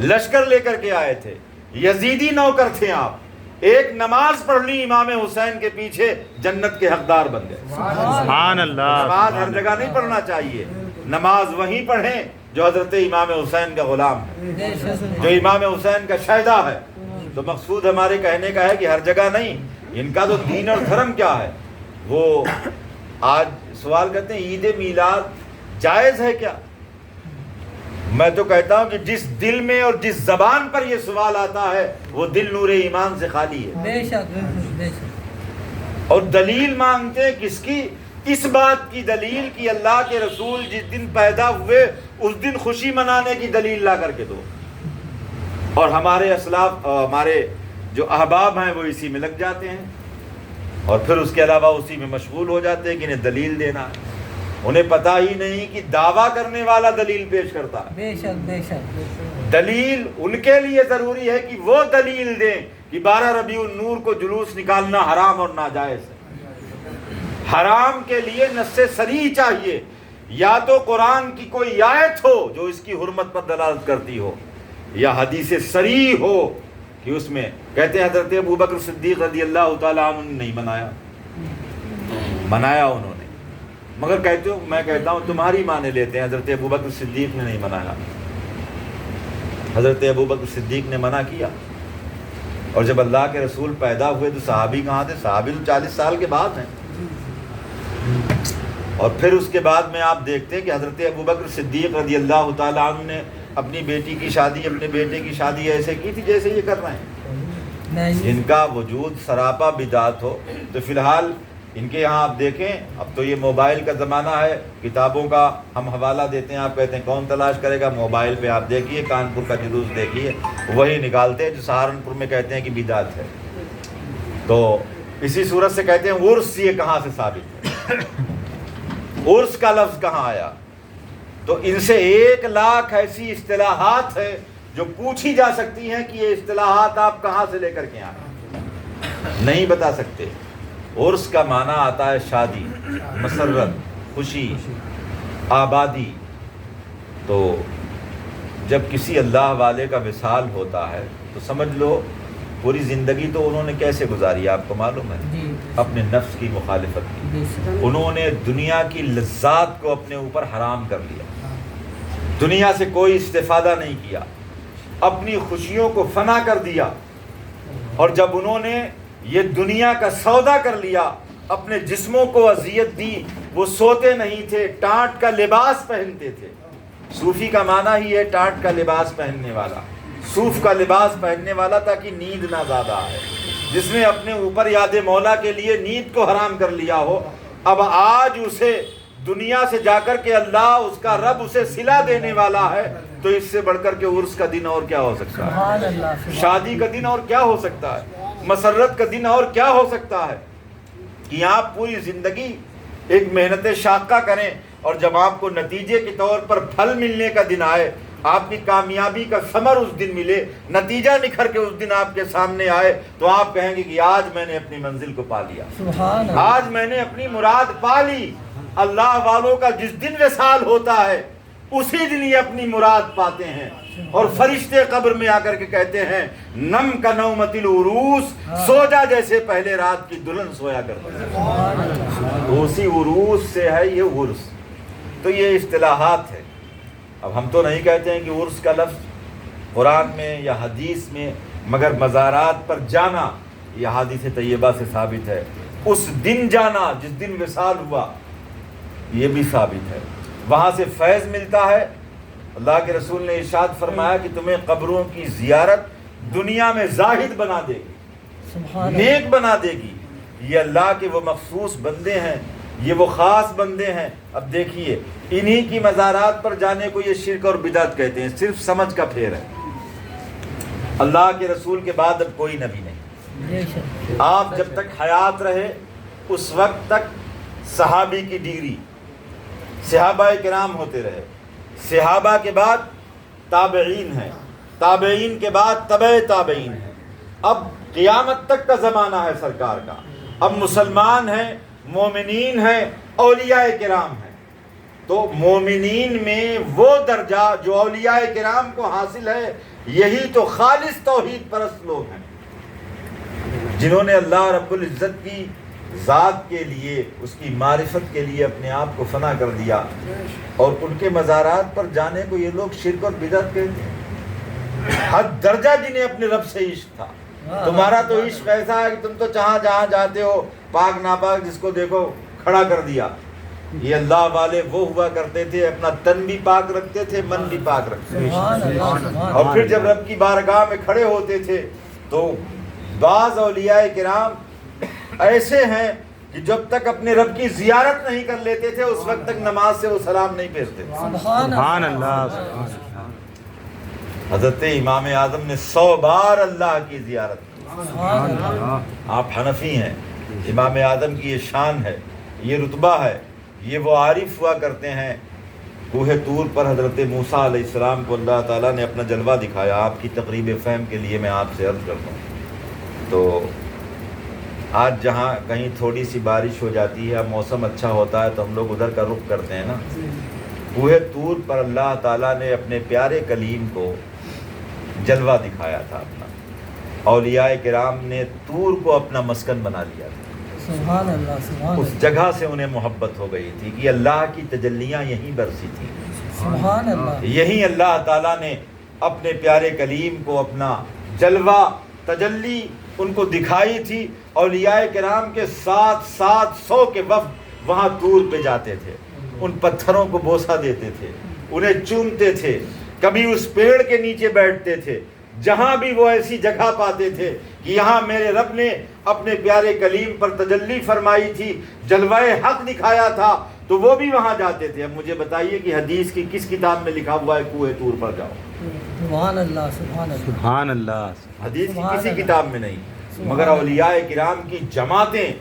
A: لشکر لے کر کے آئے تھے، یزیدی نوکر تھے آپ، ایک نماز پڑھ لی امام حسین کے پیچھے، جنت کے حقدار بن گئے۔
C: سبحان اللہ۔
A: نماز ہر جگہ نہیں پڑھنا چاہیے، نماز وہیں پڑھیں جو حضرت امام حسین کا غلام ہے، جو امام حسین کا شہدا ہے۔ تو مقصود ہمارے کہنے کا ہے کہ ہر جگہ نہیں، ان کا تو دین اور دھرم کیا ہے۔ وہ آج سوال کرتے ہیں عید میلاد جائز ہے کیا؟ میں تو کہتا ہوں کہ جس دل میں اور جس زبان پر یہ سوال آتا ہے وہ دل نور ایمان سے خالی ہے۔
B: بے شک، بے شک،
A: اور دلیل مانگتے ہیں کس کی؟ اس بات کی دلیل کہ اللہ کے رسول جس دن پیدا ہوئے اس دن خوشی منانے کی دلیل لا کر کے دو۔ اور ہمارے اسلاف، ہمارے جو احباب ہیں وہ اسی میں لگ جاتے ہیں اور پھر اس کے علاوہ اسی میں مشغول ہو جاتے ہیں کہ انہیں دلیل دینا ہے. انہیں پتہ ہی نہیں کہ دعویٰ کرنے والا دلیل پیش کرتا ہے.
B: بے شک بے شک.
A: دلیل ان کے لیے ضروری ہے کہ وہ دلیل دیں کہ 12 ربیع النور کو جلوس نکالنا حرام اور ناجائز ہے. حرام کے لیے نص صریح چاہیے، یا تو قرآن کی کوئی آیت ہو جو اس کی حرمت پر دلالت کرتی ہو، یا حدیث صریح ہو کہ اس میں کہتے ہیں حضرت ابوبکر صدیق رضی اللہ تعالیٰ عنہ نے نہیں منایا انہوں نے، مگر کہتے ہو میں کہتا ہوں تمہاری مانے لیتے ہیں. حضرت ابوبکر صدیق نے نہیں منایا. حضرت ابوبکر صدیق نے منع کیا. اور جب اللہ کے رسول پیدا ہوئے تو صحابی کہاں تھے؟ صحابی تو 40 سال کے بعد ہیں. اور پھر اس کے بعد میں آپ دیکھتے ہیں کہ حضرت ابوبکر صدیق رضی اللہ تعالیٰ عنہ نے اپنی بیٹی کی شادی، اپنے بیٹے کی شادی ایسے کی تھی جیسے یہ کر رہے ہیں. جن کا وجود سراپا بدعت ہو. تو فی الحال ان کے یہاں آپ دیکھیں، اب تو یہ موبائل کا زمانہ ہے، کتابوں کا ہم حوالہ دیتے ہیں، آپ کہتے ہیں کون تلاش کرے گا؟ موبائل پہ آپ دیکھیے، کانپور کا جلوس دیکھیے، وہی نکالتے ہیں جو سہارنپور میں کہتے ہیں کہ بدعت ہے. تو اسی صورت سے کہتے ہیں عرس، یہ کہاں سے ثابت ہے؟ عرس کا لفظ کہاں آیا؟ تو ان سے 1 لاکھ ایسی اصطلاحات ہیں جو پوچھی جا سکتی ہیں کہ یہ اصطلاحات آپ کہاں سے لے کر کے آئے، نہیں بتا سکتے. عرس کا معنی آتا ہے شادی، مسرت، خوشی، آبادی. تو جب کسی اللہ والے کا وصال ہوتا ہے تو سمجھ لو پوری زندگی تو انہوں نے کیسے گزاری آپ کو معلوم ہے؟ اپنے نفس کی مخالفت کی. انہوں نے دنیا کی لذات کو اپنے اوپر حرام کر لیا، دنیا سے کوئی استفادہ نہیں کیا، اپنی خوشیوں کو فنا کر دیا. اور جب انہوں نے یہ دنیا کا سودا کر لیا، اپنے جسموں کو اذیت دی، وہ سوتے نہیں تھے، ٹانٹ کا لباس پہنتے تھے. صوفی کا معنی ہی ہے ٹانٹ کا لباس پہننے والا، صوف کا لباس پہننے والا تاکہ نیند نہ زیادہ آئے. جس نے اپنے اوپر یاد مولا کے لیے نیند کو حرام کر لیا ہو، اب آج اسے دنیا سے جا کر کے اللہ اس کا رب اسے صلہ دینے والا ہے، تو اس سے بڑھ کر کے عرس کا دن اور کیا ہو سکتا ہے؟ شادی کا دن اور کیا ہو سکتا ہے؟ مسرت کا دن اور کیا ہو سکتا ہے؟ کہ آپ پوری زندگی ایک محنت شاقہ کریں اور جب آپ کو نتیجے کے طور پر پھل ملنے کا دن آئے، آپ کی کامیابی کا ثمر اس دن ملے، نتیجہ نکھر کے اس دن آپ کے سامنے آئے، تو آپ کہیں گے کہ آج میں نے اپنی منزل کو پا لیا، آج میں نے اپنی مراد پا لی. اللہ والوں کا جس دن وصال ہوتا ہے اسی دن یہ اپنی مراد پاتے ہیں. اور فرشتے قبر میں آ کر کے کہتے ہیں نم کا نومت العروس، سو جا جیسے پہلے رات کی دلہن سویا کرتے ہیں. تو اسی عروس سے ہے یہ عرس. تو یہ اصطلاحات ہے. اب ہم تو نہیں کہتے ہیں کہ عرس کا لفظ قرآن میں یا حدیث میں، مگر مزارات پر جانا یہ حدیث طیبہ سے ثابت ہے. اس دن جانا جس دن وصال ہوا یہ بھی ثابت ہے. وہاں سے فیض ملتا ہے. اللہ کے رسول نے ارشاد فرمایا کہ تمہیں قبروں کی زیارت دنیا میں زاہد بنا دے گی، نیک بنا دے گی. یہ اللہ کے وہ مخصوص بندے ہیں، یہ وہ خاص بندے ہیں. اب دیکھیے انہی کی مزارات پر جانے کو یہ شرک اور بدعت کہتے ہیں. صرف سمجھ کا پھیر ہے. اللہ کے رسول کے بعد اب کوئی نبی نہیں. آپ جب تک حیات رہے اس وقت تک صحابی کی ڈگری صحابہ کرام ہوتے رہے. صحابہ کے بعد تابعین ہیں، تابعین کے بعد تبع تابعین ہیں. اب قیامت تک کا زمانہ ہے سرکار کا. اب مسلمان ہیں، مومنین ہیں، اولیاء کرام ہیں. تو مومنین میں وہ درجہ جو اولیاء کرام کو حاصل ہے، یہی تو خالص توحید پرست لوگ ہیں، جنہوں نے اللہ رب العزت کی ذات کے لیے، اس کی معرفت کے لیے اپنے آپ کو فنا کر دیا. اور ان کے مزارات پر جانے کو یہ لوگ شرک اور بدعت کہتے ہیں. حد درجہ جنہیں اپنے رب سے عشق تھا. تمہارا تو عشق ایسا ہے کہ تم تو جہاں جاتے ہو پاک ناپاک جس کو دیکھو کھڑا کر دیا. یہ اللہ والے وہ ہوا کرتے تھے اپنا تن بھی پاک رکھتے تھے، من بھی پاک رکھتے تھے. اور پھر جب رب کی بارگاہ میں کھڑے ہوتے تھے تو بعض اولیاء کرام ایسے ہیں کہ جب تک اپنے رب کی زیارت نہیں کر لیتے تھے اس وقت تک نماز سے وہ سلام نہیں پھیرتے تھے.
C: سبحان اللہ.
A: حضرت امام اعظم نے 100 بار اللہ کی زیارت کی.
B: سبحان اللہ
A: آپ حنفی ہیں، امام اعظم کی یہ شان ہے، یہ رتبہ ہے، یہ وہ عارف ہوا کرتے ہیں۔ کوہ طور پر حضرت موسیٰ علیہ السلام کو اللہ تعالیٰ نے اپنا جلوہ دکھایا۔ آپ کی تقریب فہم کے لیے میں آپ سے عرض کرتا ہوں، تو آج جہاں کہیں تھوڑی سی بارش ہو جاتی ہے، موسم اچھا ہوتا ہے تو ہم لوگ ادھر کا رخ کرتے ہیں نا۔ کوہ طور پر اللہ تعالیٰ نے اپنے پیارے کلیم کو جلوہ دکھایا تھا اپنا۔ اولیاء کرام نے طور کو اپنا مسکن بنا لیا تھا۔
B: سبحان اللہ سبحان
A: اس
B: اللہ
A: جگہ سے انہیں محبت ہو گئی تھی کہ اللہ کی تجلیاں یہیں برسی تھیں،
B: سبحان اللہ
A: یہیں اللہ تعالیٰ نے اپنے پیارے کلیم کو اپنا جلوہ تجلی ان کو دکھائی تھی۔ اولیاء کرام کے 700 کے وفد وہاں طور پہ جاتے تھے، ان پتھروں کو بوسہ دیتے تھے، انہیں چومتے تھے، کبھی اس پیڑ کے نیچے بیٹھتے تھے، جہاں بھی وہ ایسی جگہ پاتے تھے کہ یہاں میرے رب نے اپنے پیارے کلیم پر تجلی فرمائی تھی، جلوہ حق دکھایا تھا، تو وہ بھی وہاں جاتے تھے۔ اب مجھے بتائیے کہ حدیث کی کس کتاب میں لکھا ہوا ہے کوہ طور پر جاؤ؟
B: سبحان اللہ سبحان اللہ
C: سبحان اللہ
A: حدیث کی
B: سبحان
A: کسی
B: اللہ۔
A: کتاب میں نہیں،
B: سبحان
A: مگر
B: اللہ۔
A: اولیاء کرام کی جماعتیں،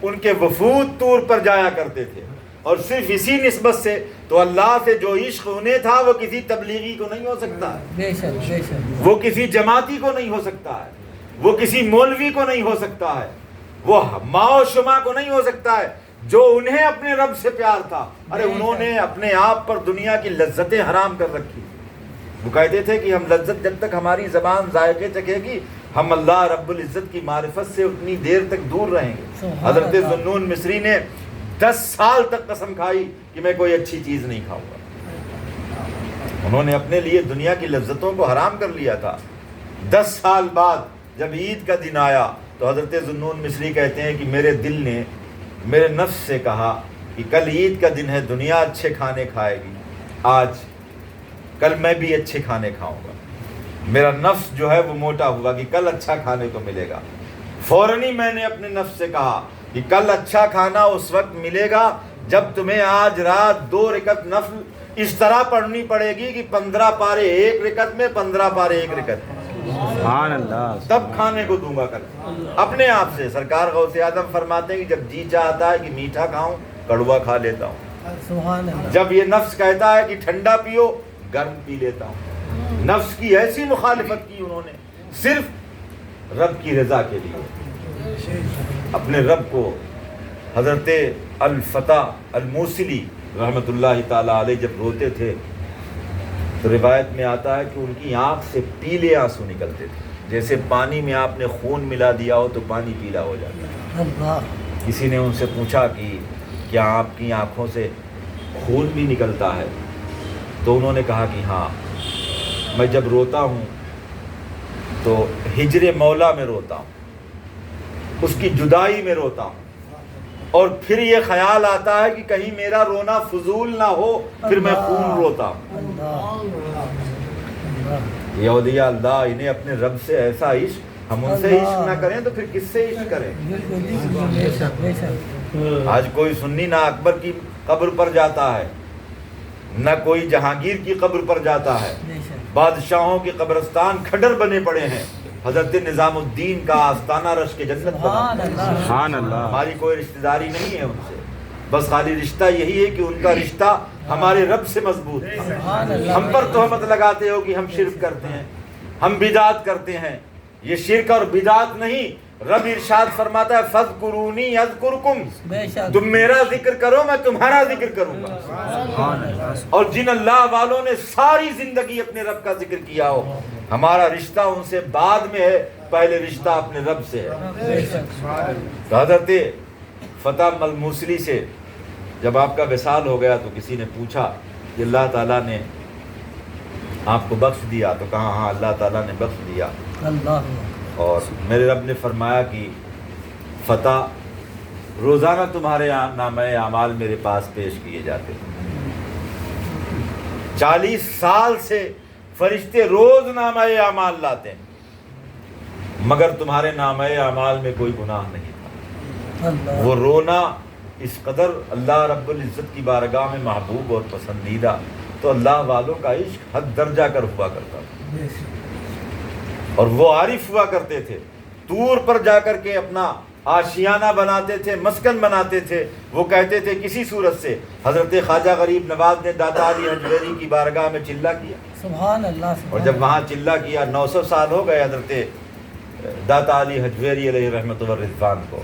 A: ان کے وفود طور پر جایا کرتے تھے، اور صرف اسی نسبت سے تو اللہ سے جو عشق انہیں تھا وہ کسی تبلیغی کو نہیں ہو سکتا ہے،
B: بے شک بے شک
A: وہ کسی جماعتی کو نہیں ہو سکتا ہے، وہ کسی مولوی کو نہیں ہو سکتا ہے، وہ ماؤ شما کو نہیں ہو سکتا ہے۔ جو انہیں اپنے رب سے پیار تھا، ارے انہوں نے اپنے آپ پر دنیا کی لذتیں حرام کر رکھی۔ وہ کہتے تھے کہ ہم لذت جب تک ہماری زبان ذائقے چکھے گی، ہم اللہ رب العزت کی معرفت سے اتنی دیر تک دور رہیں گے۔
B: سبحان
A: حضرت
B: اللہ۔
A: ذوالنون مصری نے 10 سال تک قسم کھائی کہ میں کوئی اچھی چیز نہیں کھاؤں گا۔ انہوں نے اپنے لیے دنیا کی لذتوں کو حرام کر لیا تھا۔ 10 سال بعد جب عید کا دن آیا تو حضرت ذوالنون مصری کہتے ہیں کہ میرے دل نے میرے نفس سے کہا کہ کل عید کا دن ہے، دنیا اچھے کھانے کھائے گی، کل میں بھی اچھے کھانے کھاؤں گا۔ میرا نفس جو ہے وہ موٹا ہوا کہ کل اچھا کھانے کو ملے گا۔ فوراً ہی میں نے اپنے نفس سے کہا کہ کل اچھا کھانا اس وقت ملے گا جب تمہیں آج رات 2 رکعت نفل اس طرح پڑھنی پڑے گی کہ 15 پارے 1 رکعت میں، 15 پارے 1 رکعت میں،
C: سبحان اللہ
A: تب کھانے کو دوں گا کل۔ اپنے آپ سے سرکار غوث اعظم فرماتے ہیں کہ جب جی چاہتا ہے کہ میٹھا کھاؤں، کڑوا کھا لیتا ہوں۔
B: سبحان اللہ
A: جب یہ نفس کہتا ہے کہ ٹھنڈا پیو، گرم پی لیتا ہوں۔ نفس کی ایسی مخالفت کی انہوں نے صرف رب کی رضا کے لیے۔ اپنے رب کو حضرت الفتح الموصلی رحمۃ اللہ تعالیٰ علیہ جب روتے تھے تو روایت میں آتا ہے کہ ان کی آنکھ سے پیلے آنسو نکلتے تھے، جیسے پانی میں آپ نے خون ملا دیا ہو تو پانی پیلا ہو جاتا ہے۔
B: اللہ
A: کسی نے ان سے پوچھا کہ کیا آپ کی آنکھوں سے خون بھی نکلتا ہے؟ تو انہوں نے کہا کہ ہاں، میں جب روتا ہوں تو ہجر مولا میں روتا ہوں، اس کی جدائی میں روتا ہوں، اور پھر یہ خیال آتا ہے کہ کہیں میرا رونا فضول نہ ہو، پھر میں خون روتا ہوں۔ یہ اولیاء اللہ، انہیں اپنے رب سے ایسا عشق، ہم ان سے عشق نہ کریں تو پھر کس سے عشق کریں؟
B: بے شک بے شک
A: آج کوئی سنی نہ اکبر کی قبر پر جاتا ہے، نہ کوئی جہانگیر کی قبر پر جاتا ہے۔
B: بے شک
A: بادشاہوں کے قبرستان کھڈر بنے پڑے ہیں، حضرت نظام الدین کا آستانہ رش کے جنت بنا۔
B: سبحان اللہ
C: سبحان اللہ
A: ہماری کوئی رشتہ داری نہیں ہے ان سے، بس خالی رشتہ یہی ہے کہ ان کا رشتہ ہمارے رب سے مضبوط ہے۔
B: سبحان اللہ
A: ہم پر تہمت لگاتے ہو کہ ہم شرک کرتے ہیں، ہم بدعت کرتے ہیں، یہ شرک اور بدعت نہیں۔ رب ارشاد فرماتا ہے فَاذْكُرُونِي أَذْكُرْكُمْ،
B: بے شک
A: تم میرا ذکر کرو میں تمہارا ذکر کروں گا۔
B: سبحان اللہ
A: اور جن اللہ والوں نے ساری زندگی اپنے رب کا ذکر کیا ہو، ہمارا رشتہ ان سے بعد میں ہے، پہلے رشتہ اپنے رب سے ہے۔
B: بے شک
A: تو حضرت فتح الموصلی سے جب آپ کا وصال ہو گیا تو کسی نے پوچھا کہ اللہ تعالیٰ نے آپ کو بخش دیا؟ تو کہا ہاں اللہ تعالیٰ نے بخش دیا،
B: اللہ
A: اور میرے رب نے فرمایا کہ فتح روزانہ تمہارے نامہ اعمال میرے پاس پیش کیے جاتے ہیں۔ 40 سال سے فرشتے روز نامہ اعمال لاتے ہیں، مگر تمہارے نامہ اعمال میں کوئی گناہ نہیں تھا۔
B: اللہ
A: وہ رونا اس قدر اللہ رب العزت کی بارگاہ میں محبوب اور پسندیدہ، تو اللہ والوں کا عشق حد درجہ کر ہوا کرتا تھا،
B: بے شک
A: اور وہ عارف ہوا کرتے تھے۔ طور پر جا کر کے اپنا آشیانہ بناتے تھے، مسکن بناتے تھے، وہ کہتے تھے کسی صورت سے حضرت خواجہ غریب نواز نے داتا علی حجویری کی بارگاہ میں چلہ کیا،
B: سبحان اللہ،
A: اور جب وہاں چلہ کیا 900 سال ہو گئے حضرت داتا علی حجویری علیہ رحمت و رضوان کو.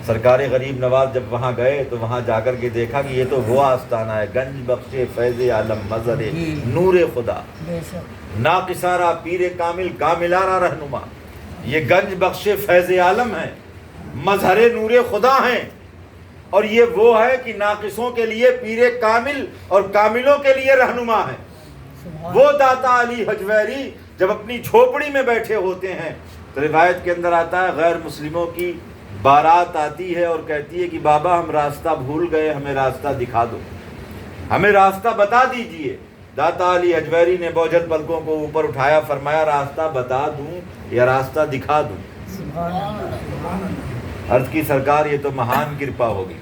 A: سرکار غریب نواز جب وہاں گئے تو وہاں جا کر کے دیکھا کہ یہ تو وہ آستانہ ہے، گنج بخش فیض عالم مظہر نور خدا،
B: بے شک،
A: ناقصارہ پیر کامل کاملارہ رہنما. یہ گنج بخش فیض عالم ہے، مظہر نور خدا ہیں، اور یہ وہ ہے کہ ناقصوں کے لیے پیر کامل اور کاملوں کے لیے رہنما ہے. وہ داتا علی حجویری جب اپنی جھوپڑی میں بیٹھے ہوتے ہیں تو روایت کے اندر آتا ہے غیر مسلموں کی بارات آتی ہے اور کہتی ہے کہ بابا ہم راستہ بھول گئے، ہمیں راستہ دکھا دو، ہمیں راستہ بتا دیجئے. داتا علی حجویری نے بوجھل پلکوں کو اوپر اٹھایا، فرمایا راستہ بتا دوں یا راستہ دکھا دوں؟
B: سبحان اللہ،
A: عرض کی سرکار یہ تو مہان کرپا ہوگی،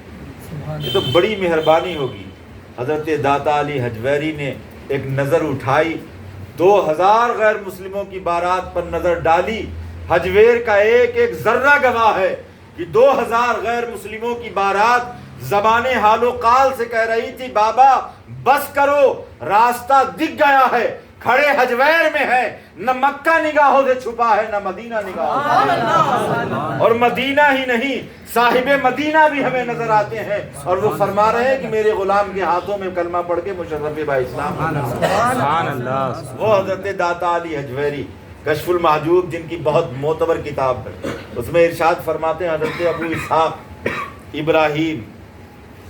B: سبحان
A: یہ تو بڑی مہربانی ہوگی. حضرت داتا علی حجویری نے ایک نظر اٹھائی، 2000 غیر مسلموں کی بارات پر نظر ڈالی. حجویر کا ایک ایک ذرہ گواہ ہے کہ 2000 غیر مسلموں کی بارات زبان حال و قال سے کہہ رہی تھی بابا بس کرو، راستہ دکھ گیا ہے، کھڑے حجویر میں ہے، نہ مکہ نگاہوں سے چھپا ہے نہ مدینہ نگاہوں سے، اور مدینہ ہی نہیں صاحب مدینہ بھی ہمیں نظر آتے ہیں، اور وہ فرما رہے ہیں کہ میرے غلام کے ہاتھوں میں کلمہ پڑھ کے مشرف با اسلام.
C: سبحان اللہ.
A: وہ حضرت داتا علی حجویری کشف المحجوب جن کی بہت معتبر کتاب ہے، اس میں ارشاد فرماتے ہیں حضرت ابو اسحاق ابراہیم،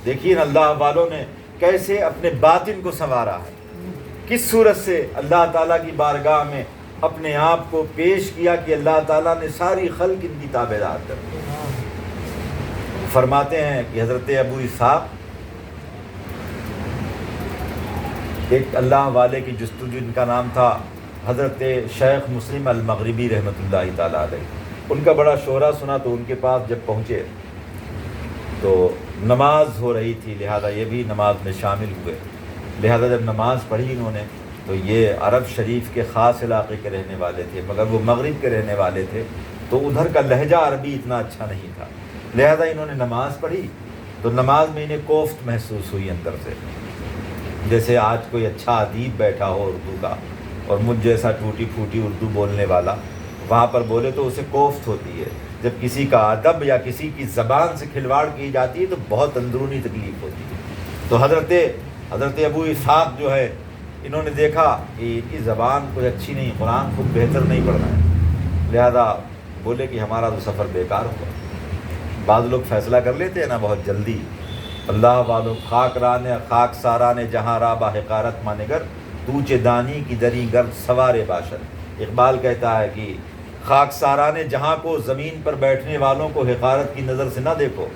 A: دیکھیے اللہ والوں نے کیسے اپنے باطن کو سنوارا ہے، کس صورت سے اللہ تعالیٰ کی بارگاہ میں اپنے آپ کو پیش کیا کہ اللہ تعالیٰ نے ساری خلق ان کی تابعدار کر دی. فرماتے ہیں کہ حضرت ابو اسحاق ایک اللہ والے کی جستجو، جن کا نام تھا حضرت شیخ مسلم المغربی رحمۃ اللہ تعالیٰ علیہ، ان کا بڑا شہرہ سنا تو ان کے پاس جب پہنچے تو نماز ہو رہی تھی، لہذا یہ بھی نماز میں شامل ہوئے. لہذا جب نماز پڑھی انہوں نے تو یہ عرب شریف کے خاص علاقے کے رہنے والے تھے، مگر وہ مغرب کے رہنے والے تھے تو ادھر کا لہجہ عربی اتنا اچھا نہیں تھا. لہذا انہوں نے نماز پڑھی تو نماز میں انہیں کوفت محسوس ہوئی اندر سے، جیسے آج کوئی اچھا ادیب بیٹھا ہو اردو کا اور مجھ جیسا ٹوٹی پھوٹی اردو بولنے والا وہاں پر بولے تو اسے کوفت ہوتی ہے. جب کسی کا ادب یا کسی کی زبان سے کھلواڑ کی جاتی ہے تو بہت اندرونی تکلیف ہوتی ہے. تو حضرت ابو اسحاق جو ہے انہوں نے دیکھا کہ ان کی زبان کوئی اچھی نہیں، قرآن خود بہتر نہیں پڑھنا ہے، لہذا بولے کہ ہمارا تو سفر بیکار ہوا. بعض لوگ فیصلہ کر لیتے ہیں نا بہت جلدی. اللہ والوں خاک رانے خاک سارانے جہاں را با حقارت مانگر توچے دانی کی دری گرد سوارے باشد. اقبال کہتا ہے کہ خاک سارانے جہاں کو، زمین پر بیٹھنے والوں کو حقارت کی نظر سے نہ دیکھو.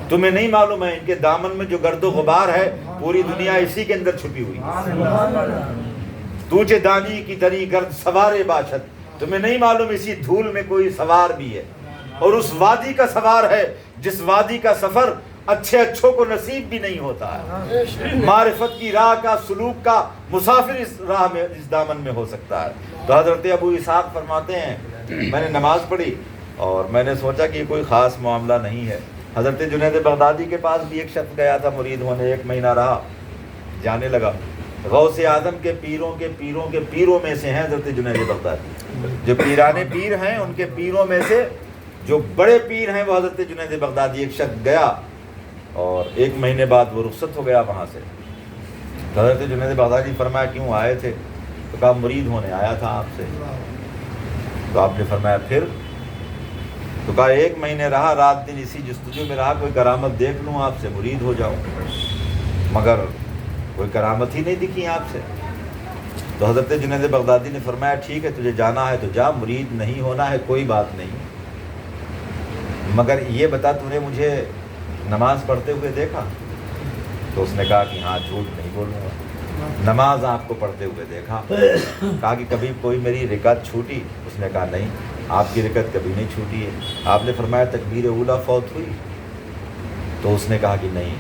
A: تمہیں نہیں معلوم ہے ان کے دامن میں جو گرد و غبار ہے پوری دنیا اسی کے اندر چھپی ہوئی. توچے دانی کی دری گرد سوارے باشد، تمہیں نہیں معلوم اسی دھول میں کوئی سوار بھی ہے، اور اس وادی کا سوار ہے جس وادی کا سفر اچھے اچھوں کو نصیب بھی نہیں ہوتا ہے. معرفت کی راہ کا، سلوک کا مسافر اس راہ میں، اس دامن میں ہو سکتا ہے. تو حضرت ابو اسحاق فرماتے ہیں میں نے نماز پڑھی اور میں نے سوچا کہ یہ کوئی خاص معاملہ نہیں ہے. حضرت جنید بغدادی کے پاس بھی ایک شخص گیا تھا مرید ہونے، 1 مہینہ رہا، جانے لگا. غوث اعظم کے پیروں کے پیروں کے پیروں میں سے ہیں حضرت جنید بغدادی. جو پیرانے پیر ہیں ان کے پیروں میں سے جو بڑے پیر ہیں وہ حضرت جنید بغدادی. ایک شخص گیا اور 1 مہینے بعد وہ رخصت ہو گیا وہاں سے. تو حضرت جنید بغدادی فرمایا کیوں آئے تھے؟ تو کہا مرید ہونے آیا تھا آپ سے. تو آپ نے فرمایا پھر؟ تو کہا 1 مہینے رہا، رات دن اسی جستجو میں رہا، کوئی کرامت دیکھ لوں آپ سے، مرید ہو جاؤں، مگر کوئی کرامت ہی نہیں دکھی آپ سے. تو حضرت جنید بغدادی نے فرمایا ٹھیک ہے تجھے جانا ہے تو جا، مرید نہیں ہونا ہے کوئی بات نہیں، مگر یہ بتا تو نے مجھے نماز پڑھتے ہوئے دیکھا؟ تو اس نے کہا کہ ہاں جھوٹ نہیں بولوں گا، نماز آپ کو پڑھتے ہوئے دیکھا. کہا کہ کبھی کوئی میری رکعت چھوٹی؟ اس نے کہا نہیں، آپ کی رکعت کبھی نہیں چھوٹی ہے. آپ نے فرمایا تکبیر اولیٰ فوت ہوئی؟ تو اس نے کہا کہ نہیں،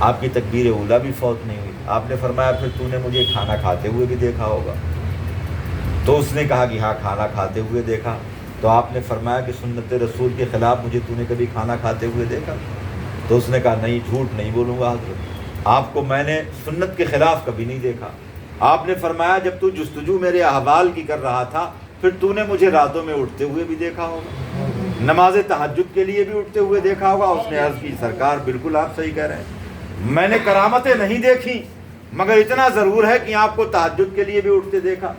A: آپ کی تکبیر اولیٰ بھی فوت نہیں ہوئی. آپ نے فرمایا پھر تو نے مجھے کھانا کھاتے ہوئے بھی دیکھا ہوگا؟ تو اس نے کہا کہ ہاں کھانا کھاتے ہوئے دیکھا. تو آپ نے فرمایا کہ سنت رسول کے خلاف مجھے تو نے کبھی کھانا کھاتے ہوئے دیکھا؟ تو اس نے کہا نہیں، جھوٹ نہیں بولوں گا حضرت، آپ کو میں نے سنت کے خلاف کبھی نہیں دیکھا۔ آپ نے فرمایا جب تو جستجو میرے احوال کی کر رہا تھا پھر تو نے مجھے راتوں میں اٹھتے ہوئے بھی دیکھا ہوگا، نماز تہجد کے لیے بھی اٹھتے ہوئے دیکھا ہوگا۔ اس نے عرض کی سرکار بالکل آپ صحیح کہہ رہے ہیں، میں نے کرامتیں نہیں دیکھی مگر اتنا ضرور ہے کہ آپ کو تہجد کے لیے بھی اٹھتے دیکھا۔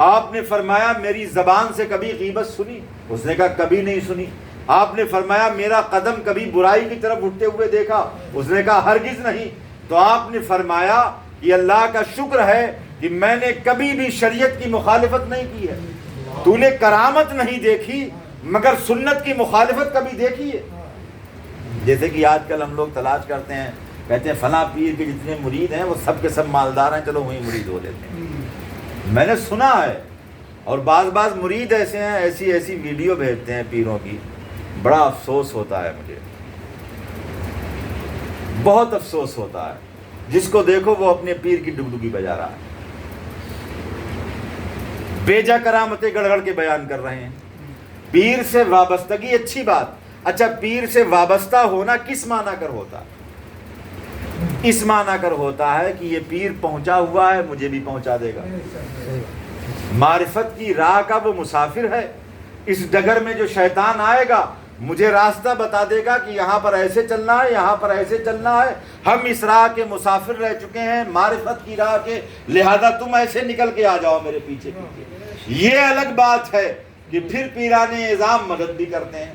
A: آپ نے فرمایا میری زبان سے کبھی غیبت سنی؟ اس نے کہا کبھی نہیں سنی۔ آپ نے فرمایا میرا قدم کبھی برائی کی طرف اٹھتے ہوئے دیکھا؟ اس نے کہا ہرگز نہیں۔ تو آپ نے فرمایا یہ اللہ کا شکر ہے کہ میں نے کبھی بھی شریعت کی مخالفت نہیں کی ہے، تو نے کرامت نہیں دیکھی مگر سنت کی مخالفت کبھی دیکھی ہے؟ جیسے کہ آج کل ہم لوگ تلاش کرتے ہیں، کہتے ہیں فلاں پیر کے جتنے مرید ہیں وہ سب کے سب مالدار ہیں، چلو وہیں مرید ہو لیتے ہیں۔ میں نے سنا ہے، اور بعض مرید ایسے ہیں ایسی ویڈیو بھیجتے ہیں پیروں کی، بڑا افسوس ہوتا ہے مجھے، بہت افسوس ہوتا ہے۔ جس کو دیکھو وہ اپنے پیر کی ڈگڈگی بجا رہا ہے، بیجا کرامتیں گڑ گڑ کے بیان کر رہے ہیں۔ پیر سے وابستگی اچھی بات، اچھا پیر سے وابستہ ہونا کس معنی کر ہوتا ہے؟ اس معنی کر ہوتا ہے کہ یہ پیر پہنچا ہوا ہے مجھے بھی پہنچا دے گا، معرفت کی راہ کا وہ مسافر ہے، اس ڈگر میں جو شیطان آئے گا مجھے راستہ بتا دے گا کہ یہاں پر ایسے چلنا ہے، یہاں پر ایسے چلنا ہے۔ ہم اس راہ کے مسافر رہ چکے ہیں، معرفت کی راہ کے، لہذا تم ایسے نکل کے آ جاؤ میرے پیچھے پیچھے۔ یہ الگ بات ہے کہ پھر پیران اعظام مدد بھی کرتے ہیں،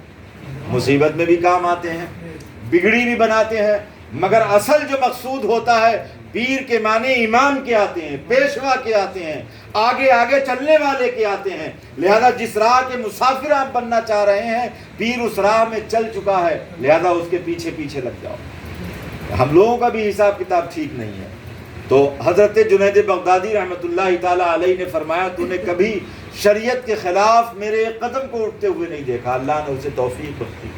A: مصیبت میں بھی کام آتے ہیں، بگڑی بھی بناتے ہیں، مگر اصل جو مقصود ہوتا ہے پیر کے معنی امام کے آتے ہیں، پیشوا کے آتے ہیں، آگے آگے چلنے والے کے آتے ہیں۔ لہذا جس راہ کے مسافر آپ بننا چاہ رہے ہیں پیر اس راہ میں چل چکا ہے، لہذا اس کے پیچھے پیچھے لگ جاؤ۔ ہم لوگوں کا بھی حساب کتاب ٹھیک نہیں ہے۔ تو حضرت جنید بغدادی رحمۃ اللہ تعالی علیہ نے فرمایا تو نے کبھی شریعت کے خلاف میرے قدم کو اٹھتے ہوئے نہیں دیکھا، اللہ نے اسے توفیق بخشی۔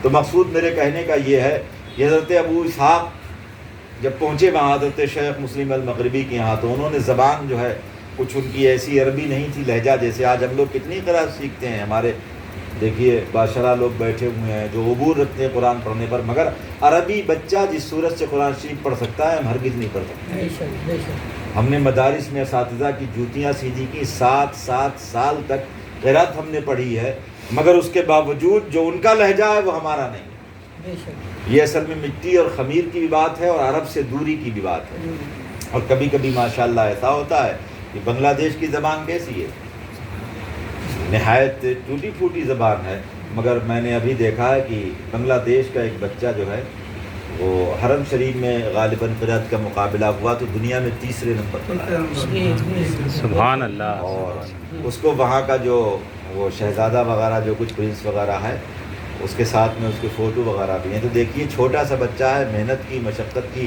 A: تو مقصود میرے کہنے کا یہ ہے کہ حضرت ابو اسحاق جب پہنچے وہاں حضرت شیخ مسلم المغربی کے یہاں، تو انہوں نے زبان جو ہے کچھ ان کی ایسی عربی نہیں تھی، لہجہ جیسے آج ہم لوگ کتنی قرآن سیکھتے ہیں، ہمارے دیکھیے باشرہ لوگ بیٹھے ہوئے ہیں جو عبور رکھتے ہیں قرآن پڑھنے پر، مگر عربی بچہ جس صورت سے قرآن شریف پڑھ سکتا ہے ہم ہرگز نہیں پڑھ سکتے۔ ہم نے مدارس میں اساتذہ کی جوتیاں سیدھی کی، 7 سال تک قرأت ہم نے پڑھی ہے، مگر اس کے باوجود جو ان کا لہجہ ہے وہ ہمارا نہیں۔ یہ اصل میں مٹی اور خمیر کی بھی بات ہے اور عرب سے دوری کی بھی بات ہے۔ اور کبھی کبھی ماشاءاللہ ایسا ہوتا ہے کہ بنگلہ دیش کی زبان کیسی ہے، نہایت ٹوٹی پھوٹی زبان ہے، مگر میں نے ابھی دیکھا ہے کہ بنگلہ دیش کا ایک بچہ جو ہے وہ حرم شریف میں غالباً قرأت کا مقابلہ ہوا تو دنیا میں 3 نمبر پر آیا۔
C: سبحان اللہ۔
A: اور اس کو وہاں کا جو وہ شہزادہ وغیرہ جو کچھ پرنس وغیرہ ہے اس کے ساتھ میں اس کے فوٹو وغیرہ بھی ہیں۔ تو دیکھیے چھوٹا سا بچہ ہے، محنت کی، مشقت کی،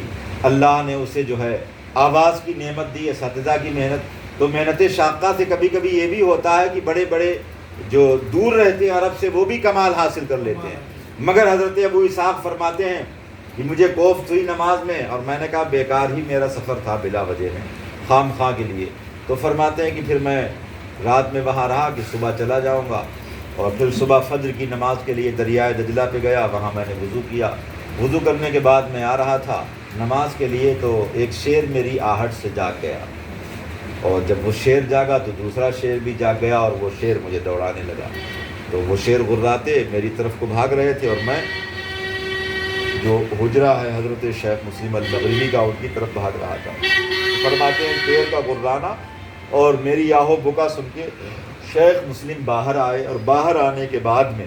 A: اللہ نے اسے جو ہے آواز کی نعمت دی، اساتذہ کی محنت۔ تو محنت شاقہ سے کبھی کبھی یہ بھی ہوتا ہے کہ بڑے بڑے جو دور رہتے ہیں عرب سے وہ بھی کمال حاصل کر لیتے ہیں، مگر حضرت ابو اسحاق فرماتے ہیں کہ مجھے کوفت ہوئی نماز میں، اور میں نے کہا بیکار ہی میرا سفر تھا بلا وجہ میں، خام خواہ کے لیے۔ تو فرماتے ہیں کہ پھر میں رات میں وہاں رہا کہ صبح چلا جاؤں گا، اور پھر صبح فجر کی نماز کے لیے دریائے دجلہ پہ گیا، وہاں میں نے وضو کیا۔ وضو کرنے کے بعد میں آ رہا تھا نماز کے لیے تو ایک شیر میری آہٹ سے جاگ گیا، اور جب وہ شیر جاگا تو دوسرا شیر بھی جاگ گیا، اور وہ شیر مجھے دوڑانے لگا۔ تو وہ شیر غراتے میری طرف کو بھاگ رہے تھے، اور میں جو حجرہ ہے حضرت شیخ مسلم المغربی کا ان کی طرف بھاگ رہا تھا۔ فرماتے ہیں شیر کا غرانا اور میری آہو بکا سن کے شیخ مسلم باہر آئے، اور باہر آنے کے بعد میں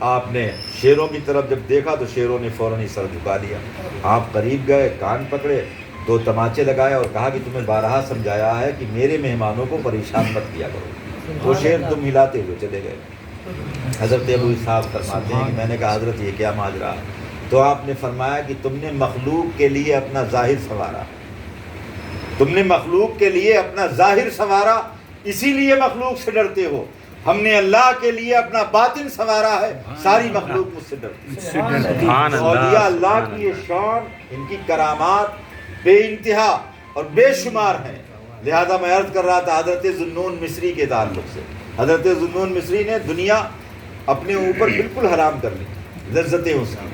A: آپ نے شیروں کی طرف جب دیکھا تو شیروں نے فوراً ہی سر جھکا لیا۔ آپ قریب گئے، کان پکڑے، 2 تماچے لگائے اور کہا کہ تمہیں بارہا سمجھایا ہے کہ میرے مہمانوں کو پریشان مت کیا کرو۔ وہ شیر تم ہلاتے ہوئے چلے گئے۔ حضرت ابو اسحاق فرماتے ہیں کہ میں نے کہا حضرت یہ کیا ماجرا ہے؟ تو آپ نے فرمایا کہ تم نے مخلوق کے لیے اپنا ظاہر سنوارا، تم نے مخلوق کے لیے اپنا ظاہر سنوارا، اسی لیے مخلوق سے ڈرتے ہو۔ ہم نے اللہ کے لیے اپنا باطن سنوارا ہے، ساری مخلوق مجھ سے ڈرتی ہے۔ اولیاء اللہ کی یہ شان، ان کی کرامات بے انتہا اور بے شمار ہیں۔ لہذا میں عرض کر رہا تھا حضرت ذو النون مصری کے تعلق سے حضرت ذوالنون مصری نے دنیا اپنے اوپر بالکل حرام کر لی، لذتیں اس کی،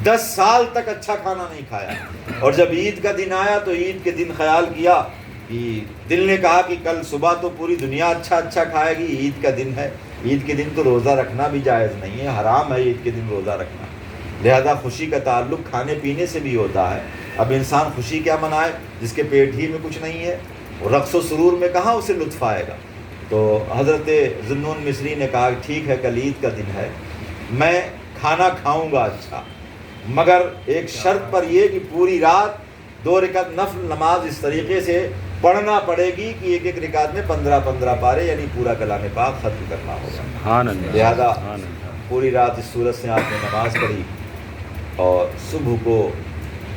A: 10 سال تک اچھا کھانا نہیں کھایا، اور جب عید کا دن آیا تو عید کے دن خیال کیا کہ دل نے کہا کہ کل صبح تو پوری دنیا اچھا کھائے گی، عید کا دن ہے، عید کے دن تو روزہ رکھنا بھی جائز نہیں ہے، حرام ہے عید کے دن روزہ رکھنا، لہذا خوشی کا تعلق کھانے پینے سے بھی ہوتا ہے۔ اب انسان خوشی کیا منائے جس کے پیٹ ہی میں کچھ نہیں ہے، رقص و سرور میں کہاں اسے لطف آئے گا؟ تو حضرت ذوالنون مصری نے کہا ٹھیک ہے کل عید کا دن ہے، میں کھانا کھاؤں گا اچھا، مگر ایک شرط پر یہ کہ پوری رات 2 رکعت نفل نماز اس طریقے سے پڑھنا پڑے گی کہ ایک رکعت میں 15 پارے یعنی پورا کلام پاک ختم کرنا ہوگا۔
C: سبحان اللہ،
A: لہذا
C: سبحان اللہ۔
A: پوری رات اس صورت سے آپ نے نماز پڑھی، اور صبح کو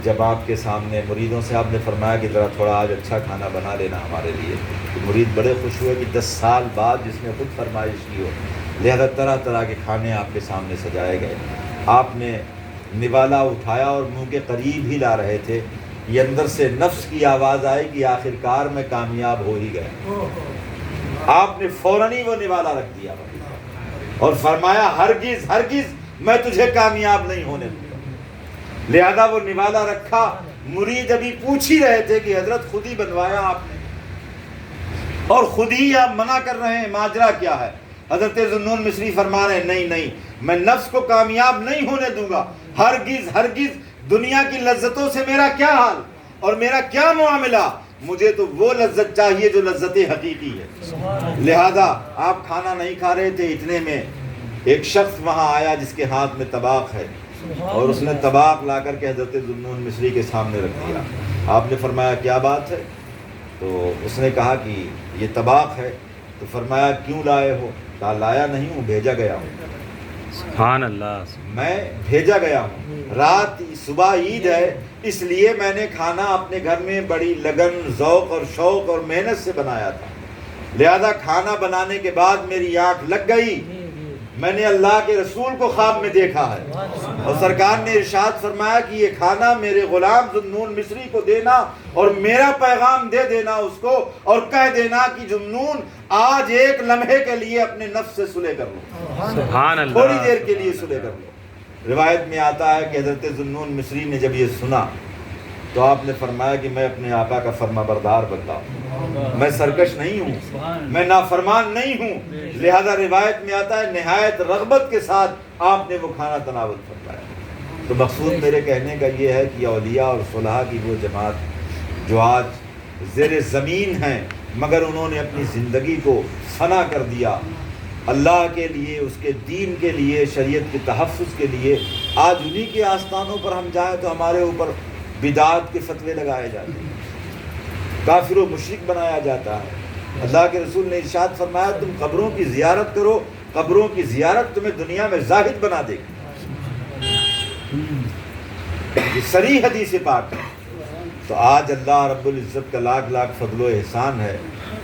A: جب آپ کے سامنے مریدوں سے آپ نے فرمایا کہ ذرا تھوڑا آج اچھا کھانا بنا لینا ہمارے لیے، تو مرید بڑے خوش ہوئے کہ 10 سال بعد جس نے خود فرمائش کی ہو، لہذا طرح کے کھانے آپ کے سامنے سجائے گئے۔ آپ نے نوالا اٹھایا اور منہ کے قریب ہی لا رہے تھے، یہ اندر سے نفس کی آواز آئی کہ آخرکار میں کامیاب ہو ہی گیا۔ آپ نے فوراً ہی وہ نوالا رکھ دیا اور فرمایا ہرگز میں تجھے کامیاب نہیں ہونے دوں گا۔ لہذا وہ نوالا رکھا، مرید ابھی پوچھ ہی رہے تھے کہ حضرت خود ہی بنوایا آپ نے اور خود ہی آپ منع کر رہے ہیں، ماجرا کیا ہے؟ حضرت ذوالنون مصری فرما رہے ہیں نہیں میں نفس کو کامیاب نہیں ہونے دوں گا، ہرگز دنیا کی لذتوں سے میرا کیا حال اور میرا کیا معاملہ، مجھے تو وہ لذت چاہیے جو لذت حقیقی ہے۔ لہذا آپ کھانا نہیں کھا رہے تھے، اتنے میں ایک شخص وہاں آیا جس کے ہاتھ میں طباق ہے، اور اس نے طباق لا کر کے حضرت ذوالنون مصری کے سامنے رکھ دیا۔ آپ نے فرمایا کیا بات ہے؟ تو اس نے کہا کہ یہ طباق ہے۔ تو فرمایا کیوں لائے ہو؟ کہا لایا نہیں ہوں، بھیجا گیا ہوں۔
C: سبحان اللہ،
A: میں بھیجا گیا ہوں، رات صبح عید ہے اس لیے میں نے کھانا اپنے گھر میں بڑی لگن، ذوق اور شوق اور محنت سے بنایا تھا، لہذا کھانا بنانے کے بعد میری آنکھ لگ گئی، میں نے اللہ کے رسول کو خواب میں دیکھا ہے، اور سرکار نے ارشاد فرمایا کہ یہ کھانا میرے غلام ذوالنون مصری کو دینا اور میرا پیغام دے دینا اس کو، اور کہہ دینا کہ ذوالنون آج ایک لمحے کے لیے اپنے نفس سے صلح کر لو،
C: سبحان اللہ،
A: تھوڑی دیر کے لیے صلح کر لو۔ روایت میں آتا ہے کہ حضرت ذوالنون مصری نے جب یہ سنا تو آپ نے فرمایا کہ میں اپنے آقا کا فرما بردار بندہ ہوں، میں سرکش نہیں ہوں، میں نافرمان نہیں ہوں، لہذا روایت میں آتا ہے نہایت رغبت کے ساتھ آپ نے وہ کھانا تناول فرمایا۔ تو مقصود میرے کہنے کا یہ ہے کہ اولیاء اور صلحاء کی وہ جماعت جو آج زیر زمین ہیں مگر انہوں نے اپنی زندگی کو فنا کر دیا اللہ کے لیے، اس کے دین کے لیے، شریعت کے تحفظ کے لیے، آج انہی کے آستانوں پر ہم جائیں تو ہمارے اوپر بدعات کے فتوے لگائے جاتے ہیں، کافر و مشرک بنایا جاتا ہے۔ اللہ کے رسول نے ارشاد فرمایا تم قبروں کی زیارت کرو، قبروں کی زیارت تمہیں دنیا میں زاہد بنا دے گی، یہ صریح حدیث پاک ہے۔ تو آج اللہ رب العزت کا لاکھ فضل و احسان ہے،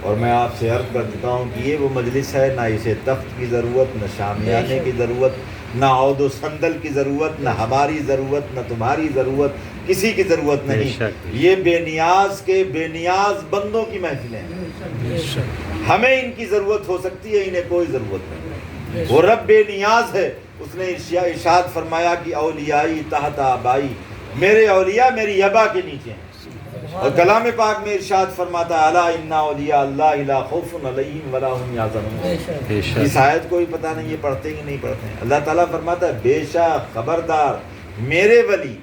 A: اور میں آپ سے عرض کر چکا ہوں کہ یہ وہ مجلس ہے، نہ اسے تخت کی ضرورت، نہ شامیانے کی ضرورت، نہ عود و صندل کی ضرورت، نہ ہماری ضرورت، نہ تمہاری ضرورت، کسی کی ضرورت نہیں، یہ بے نیاز کے بے نیاز بندوں کی محفلیں ہیں، ہمیں ان کی ضرورت ہو سکتی ہے، انہیں کوئی ضرورت نہیں، وہ رب بے نیاز ہے۔ اس نے ارشاد فرمایا کہ اولیائی تحت آبائی، میرے اولیاء میری ابا کے نیچے ہیں، اور کلام پاک میں ارشاد فرماتا ہے الا ان اولیاء اللہ لا خوف علیہم ولا هم یحزنون۔ اس آیت کو بھی پتہ نہیں یہ پڑھتے ہیں کہ نہیں پڑھتے ہیں۔ اللہ تعالیٰ فرماتا ہے بے شک خبردار میرے ولی،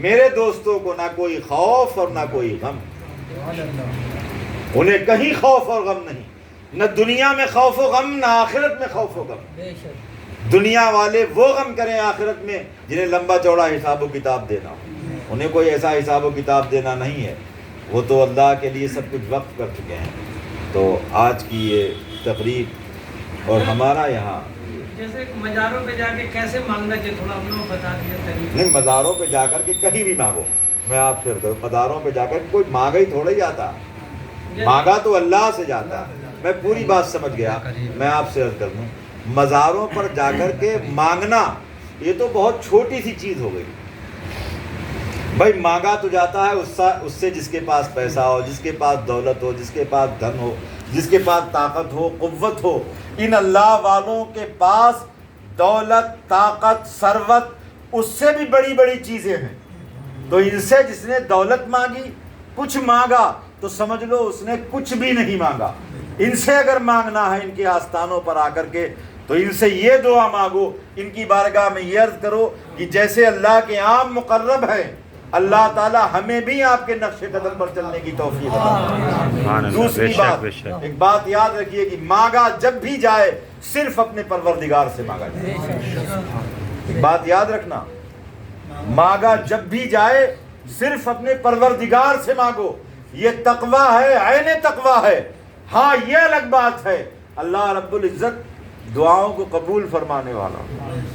A: میرے دوستوں کو نہ کوئی خوف اور نہ کوئی غم، انہیں کہیں خوف اور غم نہیں، نہ دنیا میں خوف و غم، نہ آخرت میں خوف و غم۔ دنیا والے وہ غم کریں آخرت میں جنہیں لمبا چوڑا حساب و کتاب دینا ہو، انہیں کوئی ایسا حساب و کتاب دینا نہیں ہے، وہ تو اللہ کے لیے سب کچھ وقف کر چکے ہیں۔ تو آج کی یہ تقریب اور ہمارا یہاں
D: جیسے مزاروں پہ جا کے کیسے مانگنا چاہیے تھوڑا ہم لوگ بتا دیجیے۔
A: نہیں، مزاروں پہ جا کر کے کہیں بھی مانگو، میں آپ سے مزاروں پہ جا کر کوئی مانگا ہی تھوڑا ہی آتا، مانگا تو اللہ سے جاتا ہے۔ میں پوری بات سمجھ گیا، میں آپ سے عرض کر دوں مزاروں پر جا کر کے مانگنا یہ تو بہت چھوٹی سی چیز ہو گئی۔ بھائی مانگا تو جاتا ہے اس سے جس کے پاس پیسہ ہو، جس کے پاس دولت ہو، جس کے پاس دھن ہو، جس کے پاس طاقت ہو، قوت ہو. ان اللہ والوں کے پاس دولت، طاقت، ثروت اس سے بھی بڑی بڑی چیزیں ہیں. تو ان سے جس نے دولت مانگی، کچھ مانگا، تو سمجھ لو اس نے کچھ بھی نہیں مانگا. ان سے اگر مانگنا ہے ان کے آستانوں پر آ کر کے تو ان سے یہ دعا مانگو، ان کی بارگاہ میں یہ عرض کرو کہ جیسے اللہ کے عام مقرب ہیں، اللہ تعالی ہمیں بھی آپ کے نقش قدم پر چلنے کی توفیق عطا. دوسری بات، ایک بات یاد رکھیے کہ مانگا جب بھی جائے صرف اپنے پروردگار سے مانگا جائے. ایک بات یاد رکھنا، مانگا جب بھی جائے صرف اپنے پروردگار سے مانگو. یہ تقویٰ ہے، عین تقویٰ ہے. ہاں یہ الگ بات ہے، اللہ رب العزت دعاؤں کو قبول فرمانے والا.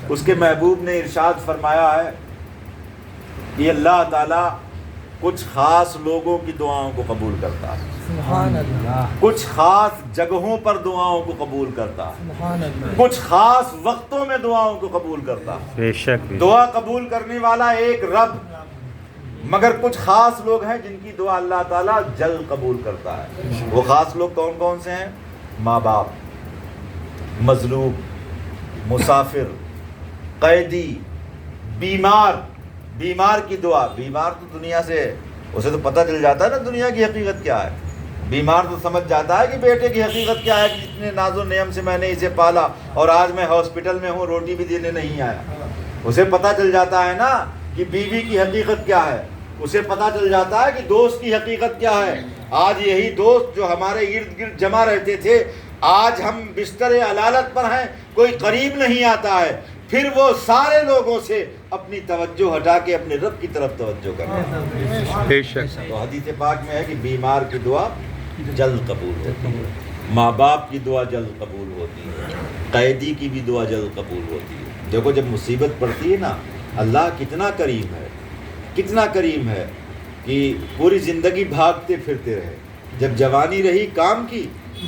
A: اس کے محبوب نے ارشاد فرمایا ہے کہ اللہ تعالیٰ کچھ خاص لوگوں کی دعاؤں کو قبول کرتا ہے،
B: سبحان اللہ،
A: کچھ خاص جگہوں پر دعاؤں کو قبول کرتا ہے،
B: سبحان اللہ،
A: کچھ خاص وقتوں میں دعاؤں کو قبول کرتا ہے.
C: بے شک
A: دعا قبول کرنے والا ایک رب، مگر کچھ خاص لوگ ہیں جن کی دعا اللہ تعالیٰ جلد قبول کرتا ہے. وہ خاص لوگ کون کون سے ہیں؟ ماں باپ، مظلوم، مسافر، قیدی، بیمار. بیمار کی دعا، بیمار تو دنیا سے اسے تو پتہ چل جاتا ہے نا دنیا کی حقیقت کیا ہے. بیمار تو سمجھ جاتا ہے کہ بیٹے کی حقیقت کیا ہے، کہ جتنے ناز و نعم سے میں نے اسے پالا اور آج میں ہاسپٹل میں ہوں، روٹی بھی دینے نہیں آیا. اسے پتہ چل جاتا ہے نا کہ بیوی کی حقیقت کیا ہے. اسے پتہ چل جاتا ہے کہ دوست کی حقیقت کیا ہے. آج یہی دوست جو ہمارے ارد گرد جمع رہتے تھے، آج ہم بستر علالت پر ہیں، کوئی قریب نہیں آتا ہے. پھر وہ سارے لوگوں سے اپنی توجہ ہٹا کے اپنے رب کی طرف توجہ کرنا.
C: بے شک.
A: تو حدیث پاک میں ہے کہ بیمار کی دعا جلد قبول ہوتی ہے، ماں باپ کی دعا جلد قبول ہوتی ہے، قیدی کی بھی دعا جلد قبول ہوتی ہے. دیکھو جب مصیبت پڑتی ہے نا، اللہ کتنا کریم ہے، کتنا کریم ہے کہ پوری زندگی بھاگتے پھرتے رہے. جب جوانی رہی کام کی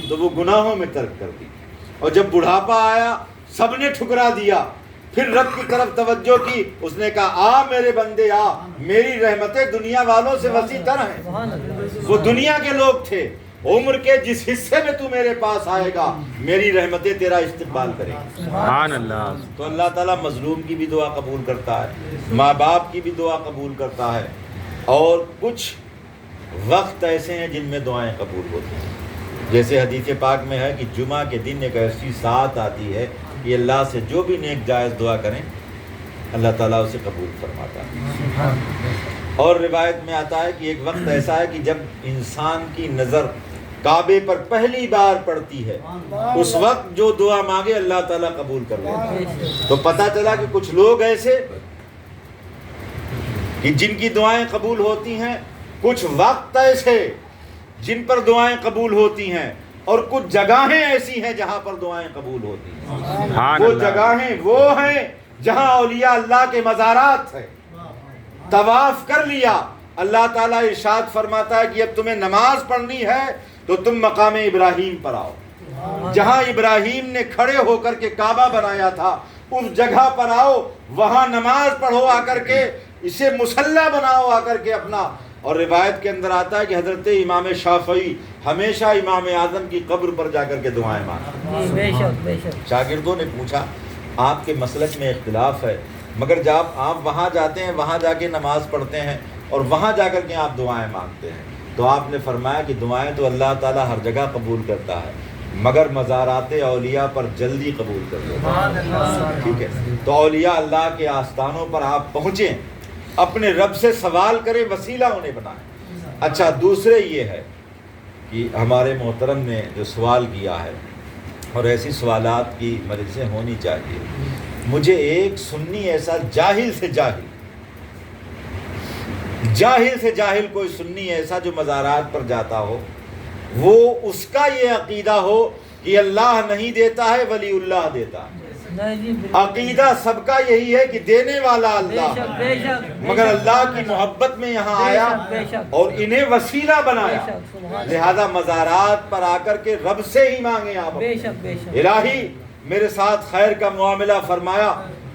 A: تو وہ گناہوں میں ترک کر دی، اور جب بڑھاپا آیا سب نے ٹھکرا دیا. پھر رب کی طرف توجہ کی، اس نے کہا آ میرے بندے آ، میری رحمتیں دنیا والوں سے وسیع تر ہیں.
B: سبحان اللہ،
A: وہ دنیا کے لوگ تھے، عمر کے جس حصے میں تو میرے پاس آئے گا میری رحمتیں تیرا استقبال کریں گی.
C: سبحان اللہ.
A: تو اللہ تعالیٰ مظلوم کی بھی دعا قبول کرتا ہے، ماں باپ کی بھی دعا قبول کرتا ہے. اور کچھ وقت ایسے ہیں جن میں دعائیں قبول ہوتی ہیں. جیسے حدیث پاک میں ہے کہ جمعہ کے دن ایک ایسی ساعت آتی ہے کہ اللہ سے جو بھی نیک جائز دعا کریں اللہ تعالیٰ اسے قبول فرماتا ہے. اور روایت میں آتا ہے کہ ایک وقت ایسا ہے کہ جب انسان کی نظر کعبے پر پہلی بار پڑتی ہے، اس وقت جو دعا مانگے اللہ تعالیٰ قبول کر لیتا ہے. تو پتہ چلا کہ کچھ لوگ ایسے کہ جن کی دعائیں قبول ہوتی ہیں، کچھ وقت ایسے جن پر دعائیں قبول ہوتی ہیں، اور کچھ جگہیں ایسی ہیں جہاں پر دعائیں قبول ہوتی ہیں.
C: سبحان
A: وہ
C: اللہ.
A: جگہیں وہ ہیں جہاں اولیاء اللہ کے مزارات ہیں. طواف کر لیا، اللہ تعالیٰ ارشاد فرماتا ہے کہ اب تمہیں نماز پڑھنی ہے تو تم مقام ابراہیم پر آؤ. جہاں ابراہیم نے کھڑے ہو کر کے کعبہ بنایا تھا اس جگہ پر آؤ، وہاں نماز پڑھو آ کر کے، اسے مصلی بناؤ آ کر کے اپنا. اور روایت کے اندر آتا ہے کہ حضرت امام شافعی ہمیشہ امام اعظم کی قبر پر جا کر کے دعائیں مانگتے.
B: بے شک بے شک.
A: شاگردوں نے پوچھا آپ کے مسلک میں اختلاف ہے، مگر جب آپ وہاں جاتے ہیں، وہاں جا کے نماز پڑھتے ہیں اور وہاں جا کر کے آپ دعائیں مانگتے ہیں، تو آپ نے فرمایا کہ دعائیں تو اللہ تعالیٰ ہر جگہ قبول کرتا ہے، مگر مزارات اولیاء پر جلدی قبول کر لیتا ہے. ٹھیک ہے، تو اولیاء اللہ کے آستانوں پر آپ پہنچیں، اپنے رب سے سوال کریں، وسیلہ انہیں بنائیں. اچھا، دوسرے یہ ہے کہ ہمارے محترم نے جو سوال کیا ہے، اور ایسی سوالات کی مجلسیں ہونی چاہیے. مجھے ایک سنی ایسا جاہل سے جاہل کوئی سنی ایسا جو مزارات پر جاتا ہو، وہ اس کا یہ عقیدہ ہو کہ اللہ نہیں دیتا ہے، ولی اللہ دیتا ہے. عقیدہ سب کا یہی ہے کہ دینے والا اللہ، مگر اللہ کی محبت میں یہاں آیا اور انہیں وسیلہ بنایا. لہذا مزارات پر آ کر کے رب سے ہی مانگیں آپ. الہی میرے ساتھ خیر کا معاملہ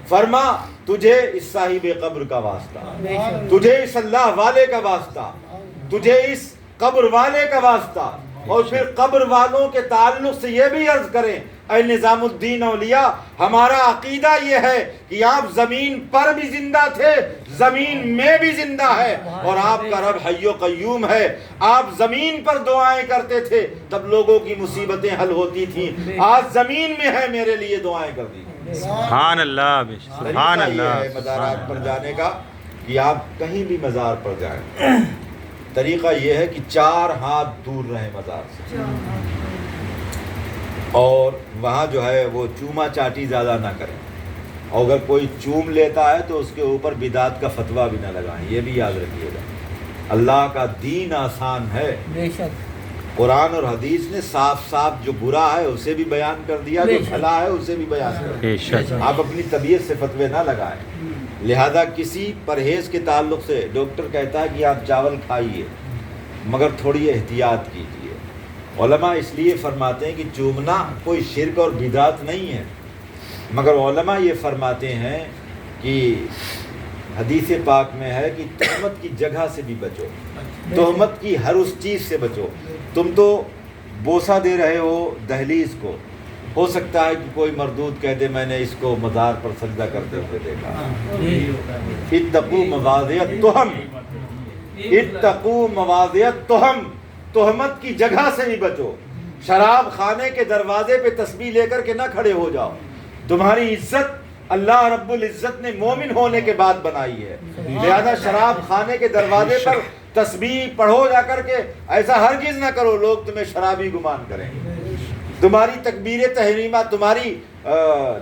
A: فرما تجھے اس صاحب قبر کا واسطہ، تجھے اس اللہ والے کا واسطہ، تجھے اس قبر والے کا واسطہ، اور پھر قبر والوں کے تعلق سے یہ بھی عرض کریں، اے نظام الدین اولیاء، ہمارا عقیدہ یہ ہے کہ آپ زمین پر بھی زندہ تھے، زمین میں بھی زندہ ہے، اور آپ کا رب حی و قیوم ہے۔ آپ زمین پر دعائیں کرتے تھے تب لوگوں کی مصیبتیں حل ہوتی تھیں، آج زمین میں ہے میرے لیے دعائیں کر دیجیے۔
C: سبحان اللہ، سبحان
A: طریقہ یہ
C: اللہ،
A: ہے مزارات پر جانے کا کہ آپ کہیں بھی مزار پر جائیں، طریقہ یہ ہے کہ 4 ہاتھ دور رہیں مزار سے، اور وہاں جو ہے وہ چوما چاٹی زیادہ نہ کریں، اور اگر کوئی چوم لیتا ہے تو اس کے اوپر بدعت کا فتویٰ بھی نہ لگائیں، یہ بھی یاد رکھیے گا۔ اللہ کا دین آسان ہے،
B: بے شک
A: قرآن اور حدیث نے صاف صاف جو برا ہے اسے بھی بیان کر دیا، جو بھلا ہے اسے بھی بیان کر دیا۔
C: بے شک،
A: آپ اپنی طبیعت سے فتوے نہ لگائیں، لہذا کسی پرہیز کے تعلق سے ڈاکٹر کہتا ہے کہ آپ چاول کھائیے مگر تھوڑی احتیاط کیجیے۔ علماء اس لیے فرماتے ہیں کہ چومنا کوئی شرک اور بدعت نہیں ہے، مگر علماء یہ فرماتے ہیں کہ حدیث پاک میں ہے کہ تہمت کی جگہ سے بھی بچو، تہمت کی ہر اس چیز سے بچو۔ تم تو بوسہ دے رہے ہو دہلیز کو، ہو سکتا ہے کہ کوئی مردود کہہ دے میں نے اس کو مزار پر سجدہ کرتے ہوئے دیکھا۔ اتقوا مواضع التہم، اتقوا مواضع التہم، تہمت کی جگہ سے بھی بچو۔ شراب خانے کے دروازے پہ تسبیح لے کر کے نہ کھڑے ہو جاؤ، تمہاری عزت اللہ رب العزت نے مومن ہونے کے بعد بنائی ہے، لہذا شراب خانے کے دروازے پر تسبیح پڑھو جا کر کے، ایسا ہرگز نہ کرو لوگ تمہیں شرابی گمان کریں۔ تمہاری تکبیر تحریمہ، تمہاری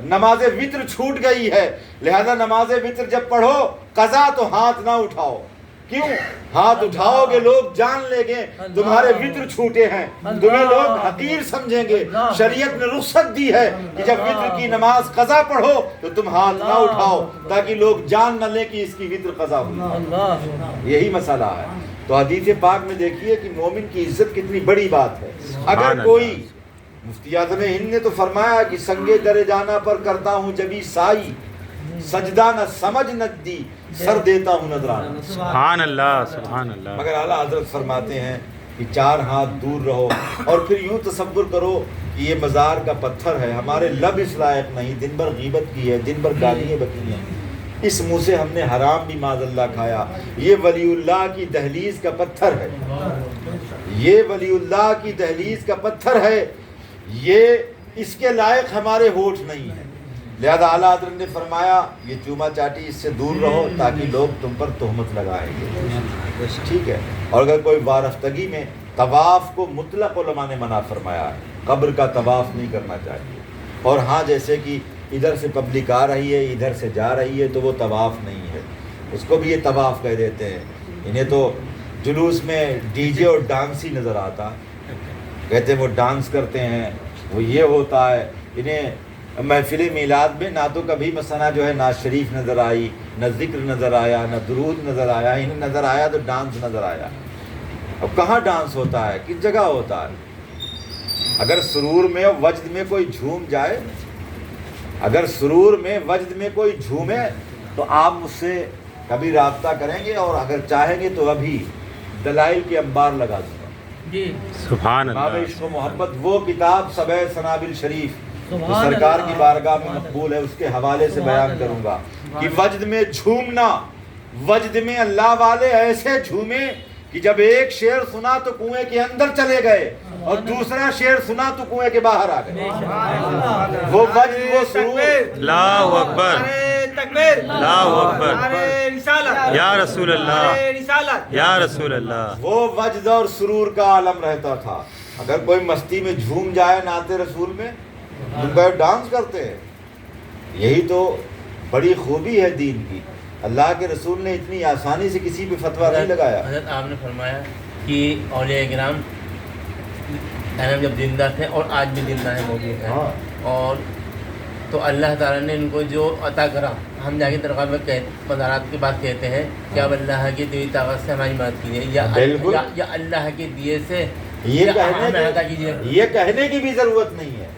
A: نماز وتر چھوٹ گئی ہے، لہذا نماز وتر جب پڑھو قضا تو ہاتھ نہ اٹھاؤ۔ کیوں؟ ہاتھ اٹھاؤ گے لوگ جان لیں گے تمہارے وتر چھوٹے ہیں، تمہیں لوگ حقیر سمجھیں گے۔ شریعت نے رخصت دی ہے کہ جب وتر کی نماز قضا پڑھو تو تم ہاتھ نہ اٹھاؤ تاکہ لوگ جان نہ لیں کہ اس کی وتر قضا ہوئی۔ یہی مسئلہ ہے۔ تو حدیث پاک میں دیکھیے کہ مومن کی عزت کتنی بڑی بات ہے۔ اگر کوئی، مفتی اعظم ہند نے تو فرمایا کہ سنگے در جانا پر کرتا ہوں جبھی سائی، سجدہ نہ سمجھ نہ دی سر دیتا ہوں نذرانہ۔
C: سبحان اللہ، سبحان اللہ۔
A: مگر اعلیٰ حضرت فرماتے ہیں کہ 4 ہاتھ دور رہو، اور پھر یوں تصور کرو کہ یہ مزار کا پتھر ہے، ہمارے لب اس لائق نہیں، دن بھر غیبت کی ہے، دن بھر گالیاں بکی ہیں، اس منہ سے ہم نے حرام بھی معاذ اللہ کھایا۔ یہ ولی اللہ کی دہلیز کا پتھر ہے، یہ ولی اللہ کی دہلیز کا پتھر ہے، یہ اس کے لائق ہمارے ہونٹ نہیں ہیں، لہذا اعلیٰ حضرت نے فرمایا یہ چوما چاٹی اس سے دور رہو تاکہ لوگ تم پر تہمت لگائیں گے، ٹھیک ہے۔ اور اگر کوئی وارفتگی میں، طواف کو مطلق علماء نے منع فرمایا ہے، قبر کا طواف نہیں کرنا چاہیے۔ اور ہاں جیسے کہ ادھر سے پبلک آ رہی ہے ادھر سے جا رہی ہے تو وہ طواف نہیں ہے، اس کو بھی یہ طواف کہہ دیتے ہیں۔ انہیں تو جلوس میں ڈی جے اور ڈانس ہی نظر آتا، کہتے ہیں وہ ڈانس کرتے ہیں، وہ یہ ہوتا ہے۔ انہیں محفل میلاد میں نہ تو کبھی مثلا جو ہے نعت شریف نظر آئی، نہ ذکر نظر آیا، نہ درود نظر آیا، انہیں نظر آیا تو ڈانس نظر آیا۔ اب کہاں ڈانس ہوتا ہے، کس جگہ ہوتا ہے؟ اگر سرور میں وجد میں کوئی جھوم جائے، اگر سرور میں وجد میں کوئی جھومے تو آپ مجھ سے کبھی رابطہ کریں گے، اور اگر چاہیں گے تو ابھی دلائل کے انبار لگا دوں گا۔
B: جی
C: سبحان
A: باب
C: اللہ۔
A: عشق و محبت، وہ کتاب سبع سنابل شریف جو سرکار کی بارگاہ میں مقبول ہے، اس کے حوالے سے بیان کروں گا کہ وجد میں جھومنا، وجد میں اللہ والے ایسے جھومے کہ جب ایک شعر سنا تو کنویں کے اندر چلے گئے، اور دوسرا شعر سنا تو کنویں کے باہر آ گئے۔ وہ وجد، وہ سرور،
C: اللہ اکبر، اللہ اکبر، یا رسول اللہ، یا رسول اللہ۔
A: وہ وجد اور سرور کا عالم رہتا تھا۔ اگر کوئی مستی میں جھوم جائے نعت رسول میں، تو ڈانس کرتے ہیں۔ یہی تو بڑی خوبی ہے دین کی، اللہ کے رسول نے اتنی آسانی سے کسی پہ فتویٰ نہیں لگایا۔
E: حضرت آپ نے فرمایا کہ اولیاء کرام جب زندہ تھے اور آج بھی زندہ ہیں، موجود ہیں، اور تو اللہ تعالیٰ نے ان کو جو عطا کرا، ہم جا کے درگاہ میں مزارات کے بعد کہتے ہیں کہ اب اللہ کی دیوی طاقت سے ہماری مدد کیجیے، یا اللہ کے دیے سے
A: یہ
E: ہمیں عطا کیجیے۔
A: یہ کہنے کی بھی ضرورت نہیں ہے،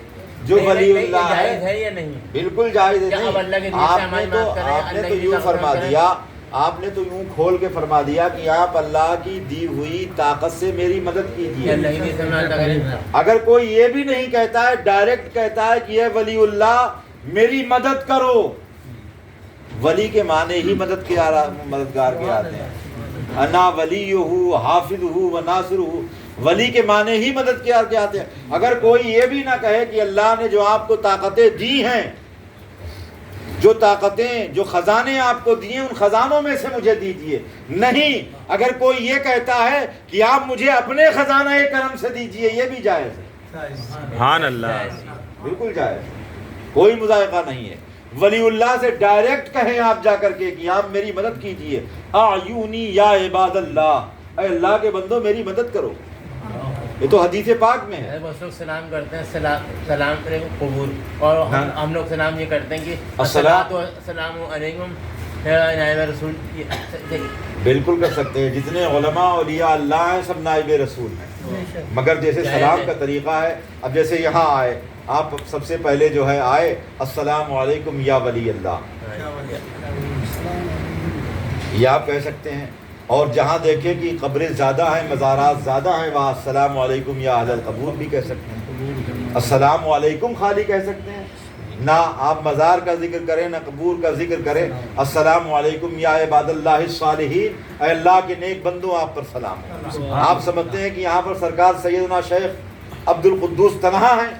A: جو ولی اللہ
E: جائز
A: ہے
E: ہے یا نہیں؟
A: بالکل جائز ہے۔
E: اب اللہ کے دیے سے
A: آپ
E: ہماری
A: نے
E: مدد کریں،
A: تو
E: اللہ کی
A: یوں
E: طاقت
A: فرما
E: کریں۔
A: دیا، آپ نے تو یوں کھول کے فرما دیا کہ آپ اللہ کی دی ہوئی طاقت سے میری مدد
E: کہ
A: کیجیے.
E: اللہ ہی نہیں سمجھا عطا کرے.
A: اگر کوئی یہ بھی نہیں کہتا ہے، ڈائریکٹ کہتا ہے کہ اے ولی اللہ میری مدد کرو، ولی کے معنی ہی مددگار کے آتے ہیں. انا ولیہ حافظہ و ناصرہ، ولی کے معنی ہی مددگار کے آتے ہیں. اگر کوئی یہ بھی نہ کہے کہ اللہ نے جو آپ کو طاقتیں دی ہیں، جو طاقتیں، جو خزانے آپ کو دیے، ان خزانوں میں سے مجھے دیجیے. نہیں، اگر کوئی یہ کہتا ہے کہ آپ مجھے اپنے خزانہ کرم سے دیجیے، یہ بھی جائز ہے،
C: سبحان اللہ.
A: بالکل جائز، کوئی مذائقہ نہیں ہے. ولی اللہ سے ڈائریکٹ کہیں آپ جا کر کے کہ آپ میری مدد کیجیے. اعیونی یا عباد اللہ، اے اللہ کے بندو میری مدد کرو. یہ تو حدیث پاک میں ہے.
E: بس لوگ سلام کرتے ہیں، سلام قبول، اور ہم لوگ سلام یہ کرتے ہیں کہ السلام علیکم نائب رسول.
A: بالکل کر سکتے ہیں. جتنے علماء اولیاء اللہ ہیں سب نائب رسول ہیں، مگر جیسے سلام کا طریقہ ہے. اب جیسے یہاں آئے، آپ سب سے پہلے جو ہے آئے السلام علیکم یا ولی اللہ، یہ آپ کہہ سکتے ہیں. اور جہاں دیکھیں کہ قبریں زیادہ ہیں، مزارات زیادہ ہیں، وہاں السلام علیکم یا اہل القبور بھی کہہ سکتے ہیں. السلام علیکم خالی کہہ سکتے ہیں، نہ آپ مزار کا ذکر کریں نہ قبور کا ذکر کریں. السلام علیکم یا عباد اللہ الصالحین، اے اللہ کے نیک بندوں آپ پر سلام ہو. آپ سمجھتے ہیں کہ یہاں پر سرکار سیدنا شیخ عبد القدوس تنہا ہیں؟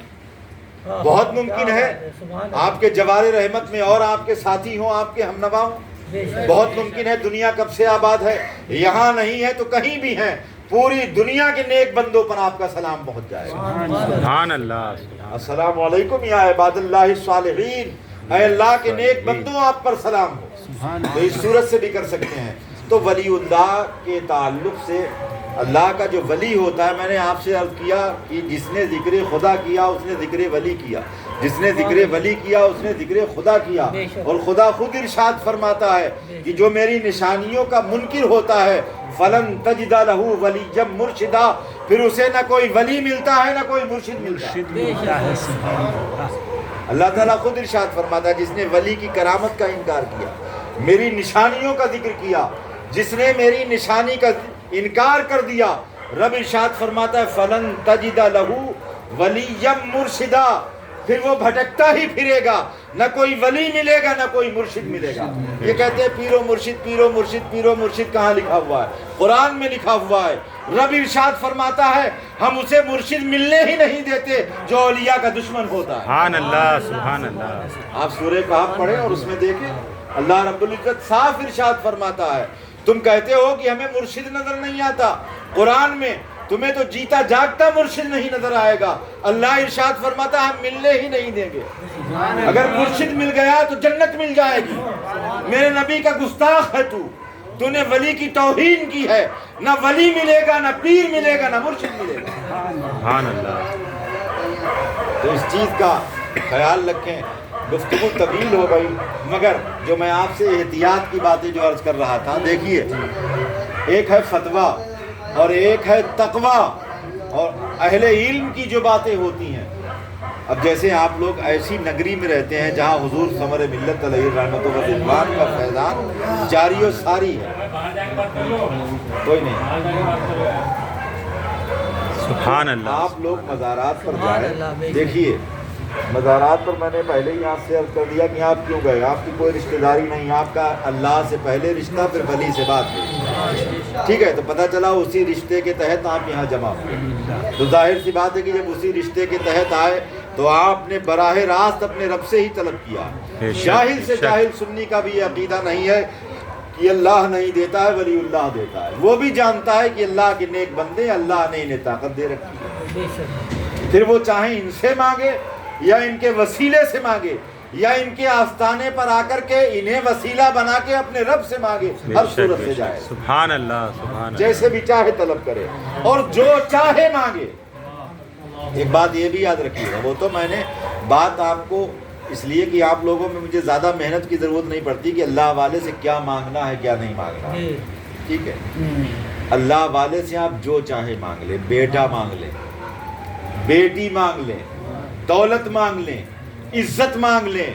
A: بہت ممکن ہے آپ کے جوار رحمت میں اور آپ کے ساتھی ہوں، آپ کے ہمنوا ہوں. بہت ممکن ہے. دنیا کب سے آباد ہے، یہاں نہیں ہے تو کہیں بھی ہیں، پوری دنیا کے نیک بندوں پر آپ کا سلام پہنچ جائے گا.
C: سبحان اللہ.
A: السلام علیکم یا عباد اللہ الصالحین، اے اللہ کے نیک بندوں آپ پر سلام ہو. تو اس صورت سے بھی کر سکتے ہیں. تو ولی اللہ کے تعلق سے اللہ کا جو ولی ہوتا ہے، میں نے آپ سے عرض کیا کہ جس نے ذکر خدا کیا اس نے ذکر ولی کیا، جس نے ذکر ولی کیا اس نے ذکر خدا کیا. اور خدا خود ارشاد فرماتا ہے کہ جو میری نشانیوں کا منکر ہوتا ہے فلن تجد لہ ولیا مرشدا، پھر اسے نہ کوئی ولی ملتا ہے نہ کوئی مرشد ملتا ہے. اللہ تعالیٰ خود ارشاد فرماتا ہے جس نے ولی کی کرامت کا انکار کیا، میری نشانیوں کا ذکر کیا، جس نے میری نشانی کا انکار کر دیا، رب ارشاد فرماتا ہے فلن تجد لہ ولیا مرشدا، پھر وہ بھٹکتا ہی پھرے گا، نہ کوئی ولی ملے گا نہ کوئی مرشد ملے گا. یہ کہتے ہیں پیر و مرشد، پیر و مرشد، پیر و مرشد کہاں لکھا ہوا ہے؟ قرآن میں لکھا ہوا ہے. رب ارشاد فرماتا ہے ہم اسے مرشد ملنے ہی نہیں دیتے جو اولیاء کا دشمن ہوتا ہے.
C: سبحان اللہ. سبحان اللہ.
A: آپ سورہ کہف پڑھیں اور اس میں دیکھیں اللہ رب العزت صاف ارشاد فرماتا ہے تم کہتے ہو کہ ہمیں مرشد نظر نہیں آتا، قرآن میں تمہیں تو جیتا جاگتا مرشد نہیں نظر آئے گا. اللہ ارشاد فرماتا ہے ہم ملنے ہی نہیں دیں گے. اگر مرشد مل گیا تو جنت مل جائے گی. میرے نبی کا گستاخ ہے تو نے ولی کی توہین کی ہے. نہ ولی ملے گا، نہ پیر ملے گا، نہ مرشد ملے گا.
C: سبحان اللہ.
A: تو اس چیز کا خیال رکھیں. گفتگو طویل ہو گئی، مگر جو میں آپ سے احتیاط کی باتیں جو عرض کر رہا تھا، دیکھیے ایک ہے فتویٰ اور ایک ہے تقویٰ اور اہل علم کی جو باتیں ہوتی ہیں. اب جیسے آپ لوگ ایسی نگری میں رہتے ہیں جہاں حضور ثمر ملت علیہ رحمت و رضوان کا فیضان جاری و ساری ہے، کوئی نہیں.
C: سبحان اللہ.
A: آپ لوگ مزارات پر جائیں، دیکھیے مزارات پر میں نے پہلے ہی آپ سے عرض کر دیا کہ آپ کیوں گئے، آپ کی کوئی رشتہ داری نہیں، آپ کا اللہ سے پہلے رشتہ پھر ولی سے بات ہوئی، ٹھیک ہے. تو پتہ چلا اسی رشتے کے تحت آپ یہاں جمع ہوئے. تو ظاہر سی بات ہے کہ جب اسی رشتے کے تحت آئے تو آپ نے براہ راست اپنے رب سے ہی طلب کیا. جاہل سے جاہل سنی کا بھی یہ عقیدہ نہیں ہے کہ اللہ نہیں دیتا ہے ولی اللہ دیتا ہے. وہ بھی جانتا ہے کہ اللہ کے نیک بندے اللہ نے انہیں طاقت دے رکھی ہے. پھر وہ چاہیں ان سے مانگے یا ان کے وسیلے سے مانگے یا ان کے آستانے پر آ کر کے انہیں وسیلہ بنا کے اپنے رب سے مانگے، ہر صورت سے جائے.
C: سبحان اللہ. سبحان اللہ.
A: جیسے بھی چاہے طلب کرے اور جو چاہے مانگے. ایک بات یہ بھی یاد رکھیے گا، وہ تو میں نے بات آپ کو اس لیے کہ آپ لوگوں میں مجھے زیادہ محنت کی ضرورت نہیں پڑتی کہ اللہ والے سے کیا مانگنا ہے کیا نہیں مانگنا، ٹھیک ہے. اللہ والے سے آپ جو چاہے مانگ لیں، بیٹا مانگ لیں، بیٹی مانگ لیں، دولت مانگ لیں، عزت مانگ لیں،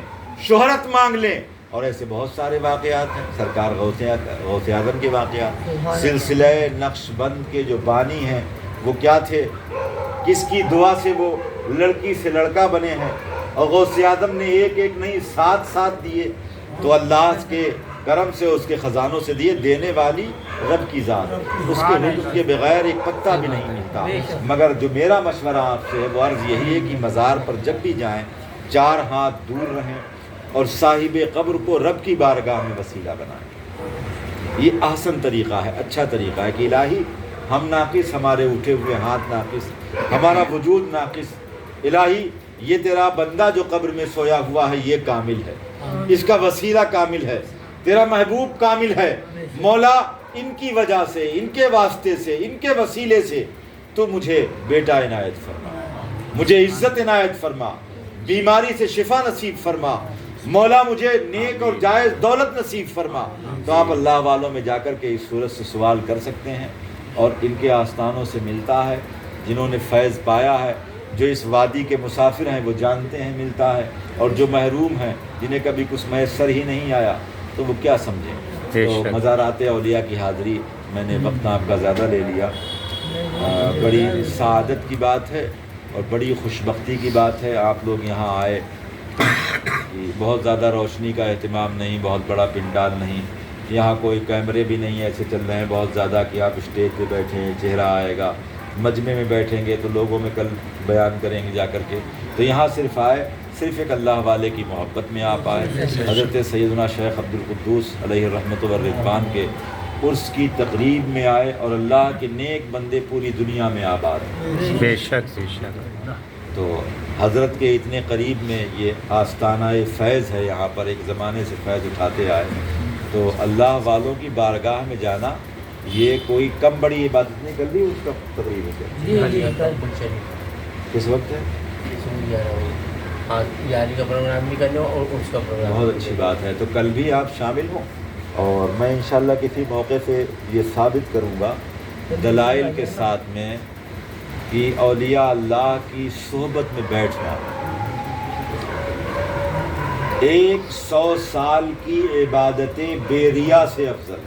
A: شہرت مانگ لیں، اور ایسے بہت سارے واقعات ہیں. سرکار غوث اعظم کے واقعات. سلسلہ نقش بند کے جو بانی ہیں وہ کیا تھے, کس کی دعا سے وہ لڑکی سے لڑکا بنے ہیں, اور غوث اعظم نے ایک ایک نہیں 7 دیے. تو اللہ کے کرم سے اس کے خزانوں سے دیے. دینے والی رب کی ذات, اس کے حکم کے بغیر ایک پتا بھی نہیں ملتا. مگر جو میرا مشورہ آپ سے ہے وہ عرض یہی ہے کہ مزار پر جب بھی جائیں 4 ہاتھ دور رہیں اور صاحب قبر کو رب کی بارگاہ میں وسیلہ بنائیں. یہ احسن طریقہ ہے, اچھا طریقہ ہے کہ الہی ہم ناقص, ہمارے اٹھے ہوئے ہاتھ ناقص, ہمارا وجود ناقص, الہی یہ تیرا بندہ جو قبر میں سویا ہوا ہے یہ کامل ہے, اس کا وسیلہ کامل ہے, تیرا محبوب کامل ہے. مولا ان کی وجہ سے, ان کے واسطے سے, ان کے وسیلے سے تو مجھے بیٹا عنایت فرما, مجھے عزت عنایت فرما, بیماری سے شفا نصیب فرما, مولا مجھے نیک اور جائز دولت نصیب فرما. تو آپ اللہ والوں میں جا کر کے اس صورت سے سوال کر سکتے ہیں, اور ان کے آستانوں سے ملتا ہے. جنہوں نے فیض پایا ہے, جو اس وادی کے مسافر ہیں وہ جانتے ہیں ملتا ہے, اور جو محروم ہیں جنہیں کبھی کچھ میسر ہی نہیں آیا تو وہ کیا سمجھیں. تو مزارات اولیاء کی حاضری میں نے وقت آپ کا زیادہ لے لیا. بڑی سعادت کی بات ہے اور بڑی خوشبختی کی بات ہے آپ لوگ یہاں آئے. بہت زیادہ روشنی کا اہتمام نہیں, بہت بڑا پنڈال نہیں, یہاں کوئی کیمرے بھی نہیں ایسے چل رہے ہیں بہت زیادہ کہ آپ اسٹیج پہ بیٹھیں چہرہ آئے گا. مجمع میں بیٹھیں گے تو لوگوں میں کل بیان کریں گے جا کر کے. تو یہاں صرف آئے, صرف ایک اللہ والے کی محبت میں آپ آئے. حضرت سیدنا شیخ عبدالقدوس علیہ الرحمۃ والرضوان کے عرس کی تقریب میں آئے, اور اللہ کے نیک بندے پوری دنیا میں آباد ہیں.
C: بے شک بے شک.
A: تو حضرت کے اتنے قریب میں یہ آستانہ فیض ہے, یہاں پر ایک زمانے سے فیض اٹھاتے آئے. تو اللہ والوں کی بارگاہ میں جانا یہ کوئی کم بڑی عبادت نہیں. کر لی اس کا تقریب ہے کس وقت ہے؟
E: 11 کا پروگرام بھی کر لو اور اس کا پروگرام.
A: بہت اچھی بات ہے. تو کل بھی آپ شامل ہوں, اور میں انشاءاللہ کسی موقع سے یہ ثابت کروں گا دلائل کے ساتھ میں کہ اولیاء اللہ کی صحبت میں بیٹھنا 100 سال کی عبادتیں بے ریا سے افضل.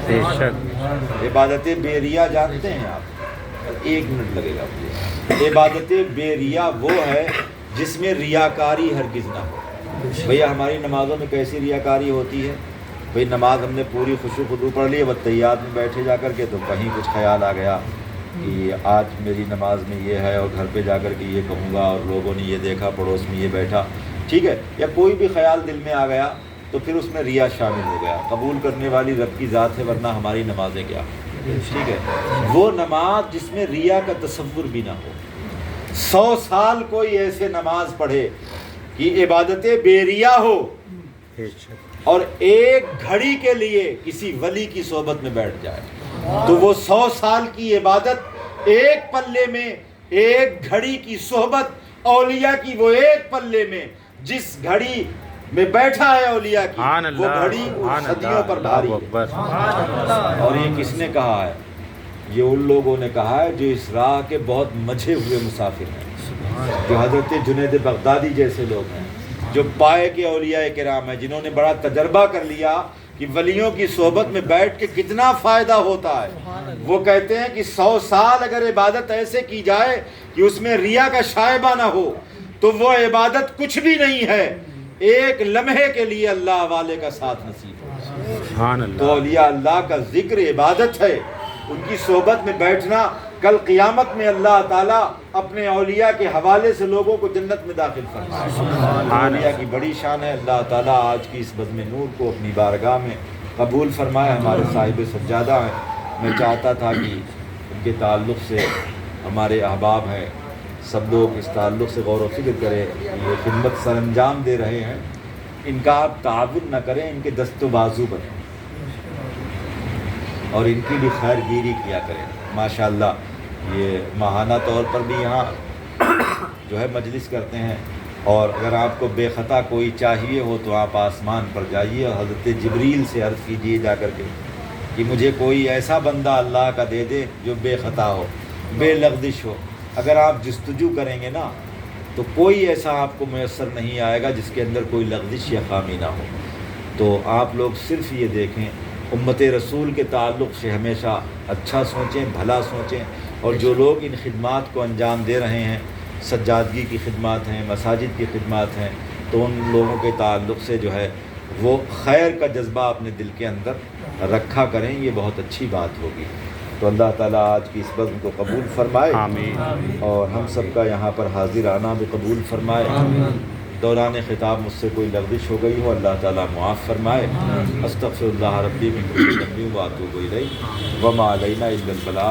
C: بے شک.
A: عبادتیں بے ریا جانتے ہیں آپ؟ 1 منٹ لگے گا مجھے. عبادتیں بے ریا وہ ہے جس میں ریاکاری ہرگز نہ ہو. بھیا ہماری نمازوں میں کیسی ریاکاری ہوتی ہے؟ بھئی نماز ہم نے پوری خشوع و خضوع پڑھ لی, والتحیات میں بیٹھے جا کر کے تو کہیں کچھ خیال آ گیا کہ آج میری نماز میں یہ ہے, اور گھر پہ جا کر کے یہ کہوں گا, اور لوگوں نے یہ دیکھا, پڑوس میں یہ بیٹھا, ٹھیک ہے, یا کوئی بھی خیال دل میں آ گیا تو پھر اس میں ریا شامل ہو گیا. قبول کرنے والی رب کی ذات ہے, ورنہ ہماری نمازیں کیا, ٹھیک ہے. وہ نماز جس میں ریا کا تصور بھی نہ ہو. 100 سال کوئی ایسے نماز پڑھے کہ عبادتیں بے ریا ہو, اور ایک گھڑی کے لیے کسی ولی کی صحبت میں بیٹھ جائے, تو وہ 100 سال کی عبادت ایک پلے میں, ایک گھڑی کی صحبت اولیاء کی وہ ایک پلے میں, جس گھڑی میں بیٹھا ہے اولیاء کی وہ گھڑی صدیوں پر بھاری ہے. اور یہ کس نے کہا ہے؟ یہ ان لوگوں نے کہا ہے جو اس راہ کے بہت مجھے ہوئے مسافر ہیں, جو حضرت جنید بغدادی جیسے لوگ ہیں, جو پائے کے اولیاء کرام ہیں, جنہوں نے بڑا تجربہ کر لیا کہ ولیوں کی صحبت میں بیٹھ کے کتنا فائدہ ہوتا ہے. وہ کہتے ہیں کہ 100 سال اگر عبادت ایسے کی جائے کہ اس میں ریا کا شائبہ نہ ہو تو وہ عبادت کچھ بھی نہیں ہے, ایک لمحے کے لیے اللہ والے کا ساتھ نصیب ہو. تو اولیاء اللہ کا ذکر عبادت ہے, ان کی صحبت میں بیٹھنا. کل قیامت میں اللہ تعالیٰ اپنے اولیاء کے حوالے سے لوگوں کو جنت میں داخل فرمائے. اولیاء کی بڑی شان ہے. اللہ تعالیٰ آج کی اس بزم نور کو اپنی بارگاہ میں قبول فرمائے. ہمارے صاحب سجادہ ہیں, میں چاہتا تھا کہ ان کے تعلق سے ہمارے احباب ہیں سب لوگ اس تعلق سے غور و فکر کریں. یہ خدمت سر انجام دے رہے ہیں, ان کا آپ تعاون نہ کریں, ان کے دست و بازو بنیں اور ان کی بھی خیر گیری کیا کریں. ماشاءاللہ یہ ماہانہ طور پر بھی یہاں جو ہے مجلس کرتے ہیں, اور اگر آپ کو بے خطا کوئی چاہیے ہو تو آپ آسمان پر جائیے اور حضرت جبریل سے عرض کیجیے جا کر کے کہ مجھے کوئی ایسا بندہ اللہ کا دے دے جو بے خطا ہو, بے لغزش ہو. اگر آپ جستجو کریں گے نا تو کوئی ایسا آپ کو میسر نہیں آئے گا جس کے اندر کوئی لغزش یا خامی نہ ہو. تو آپ لوگ صرف یہ دیکھیں امت رسول کے تعلق سے ہمیشہ اچھا سوچیں، بھلا سوچیں، اور جو لوگ ان خدمات کو انجام دے رہے ہیں، سجادگی کی خدمات ہیں، مساجد کی خدمات ہیں، تو ان لوگوں کے تعلق سے جو ہے وہ خیر کا جذبہ اپنے دل کے اندر رکھا کریں، یہ بہت اچھی بات ہوگی۔ تو اللہ تعالیٰ آج کی اس بزم کو قبول فرمائے،
C: آمین۔
A: اور ہم سب کا یہاں پر حاضر آنا بھی قبول فرمائے۔ دوران خطاب مجھ سے کوئی لغزش ہو گئی ہو، اللہ تعالیٰ معاف فرمائے۔ استغفر اللہ ربی من کل ذنب واتوب الیہ وما علینا الا البلاغ۔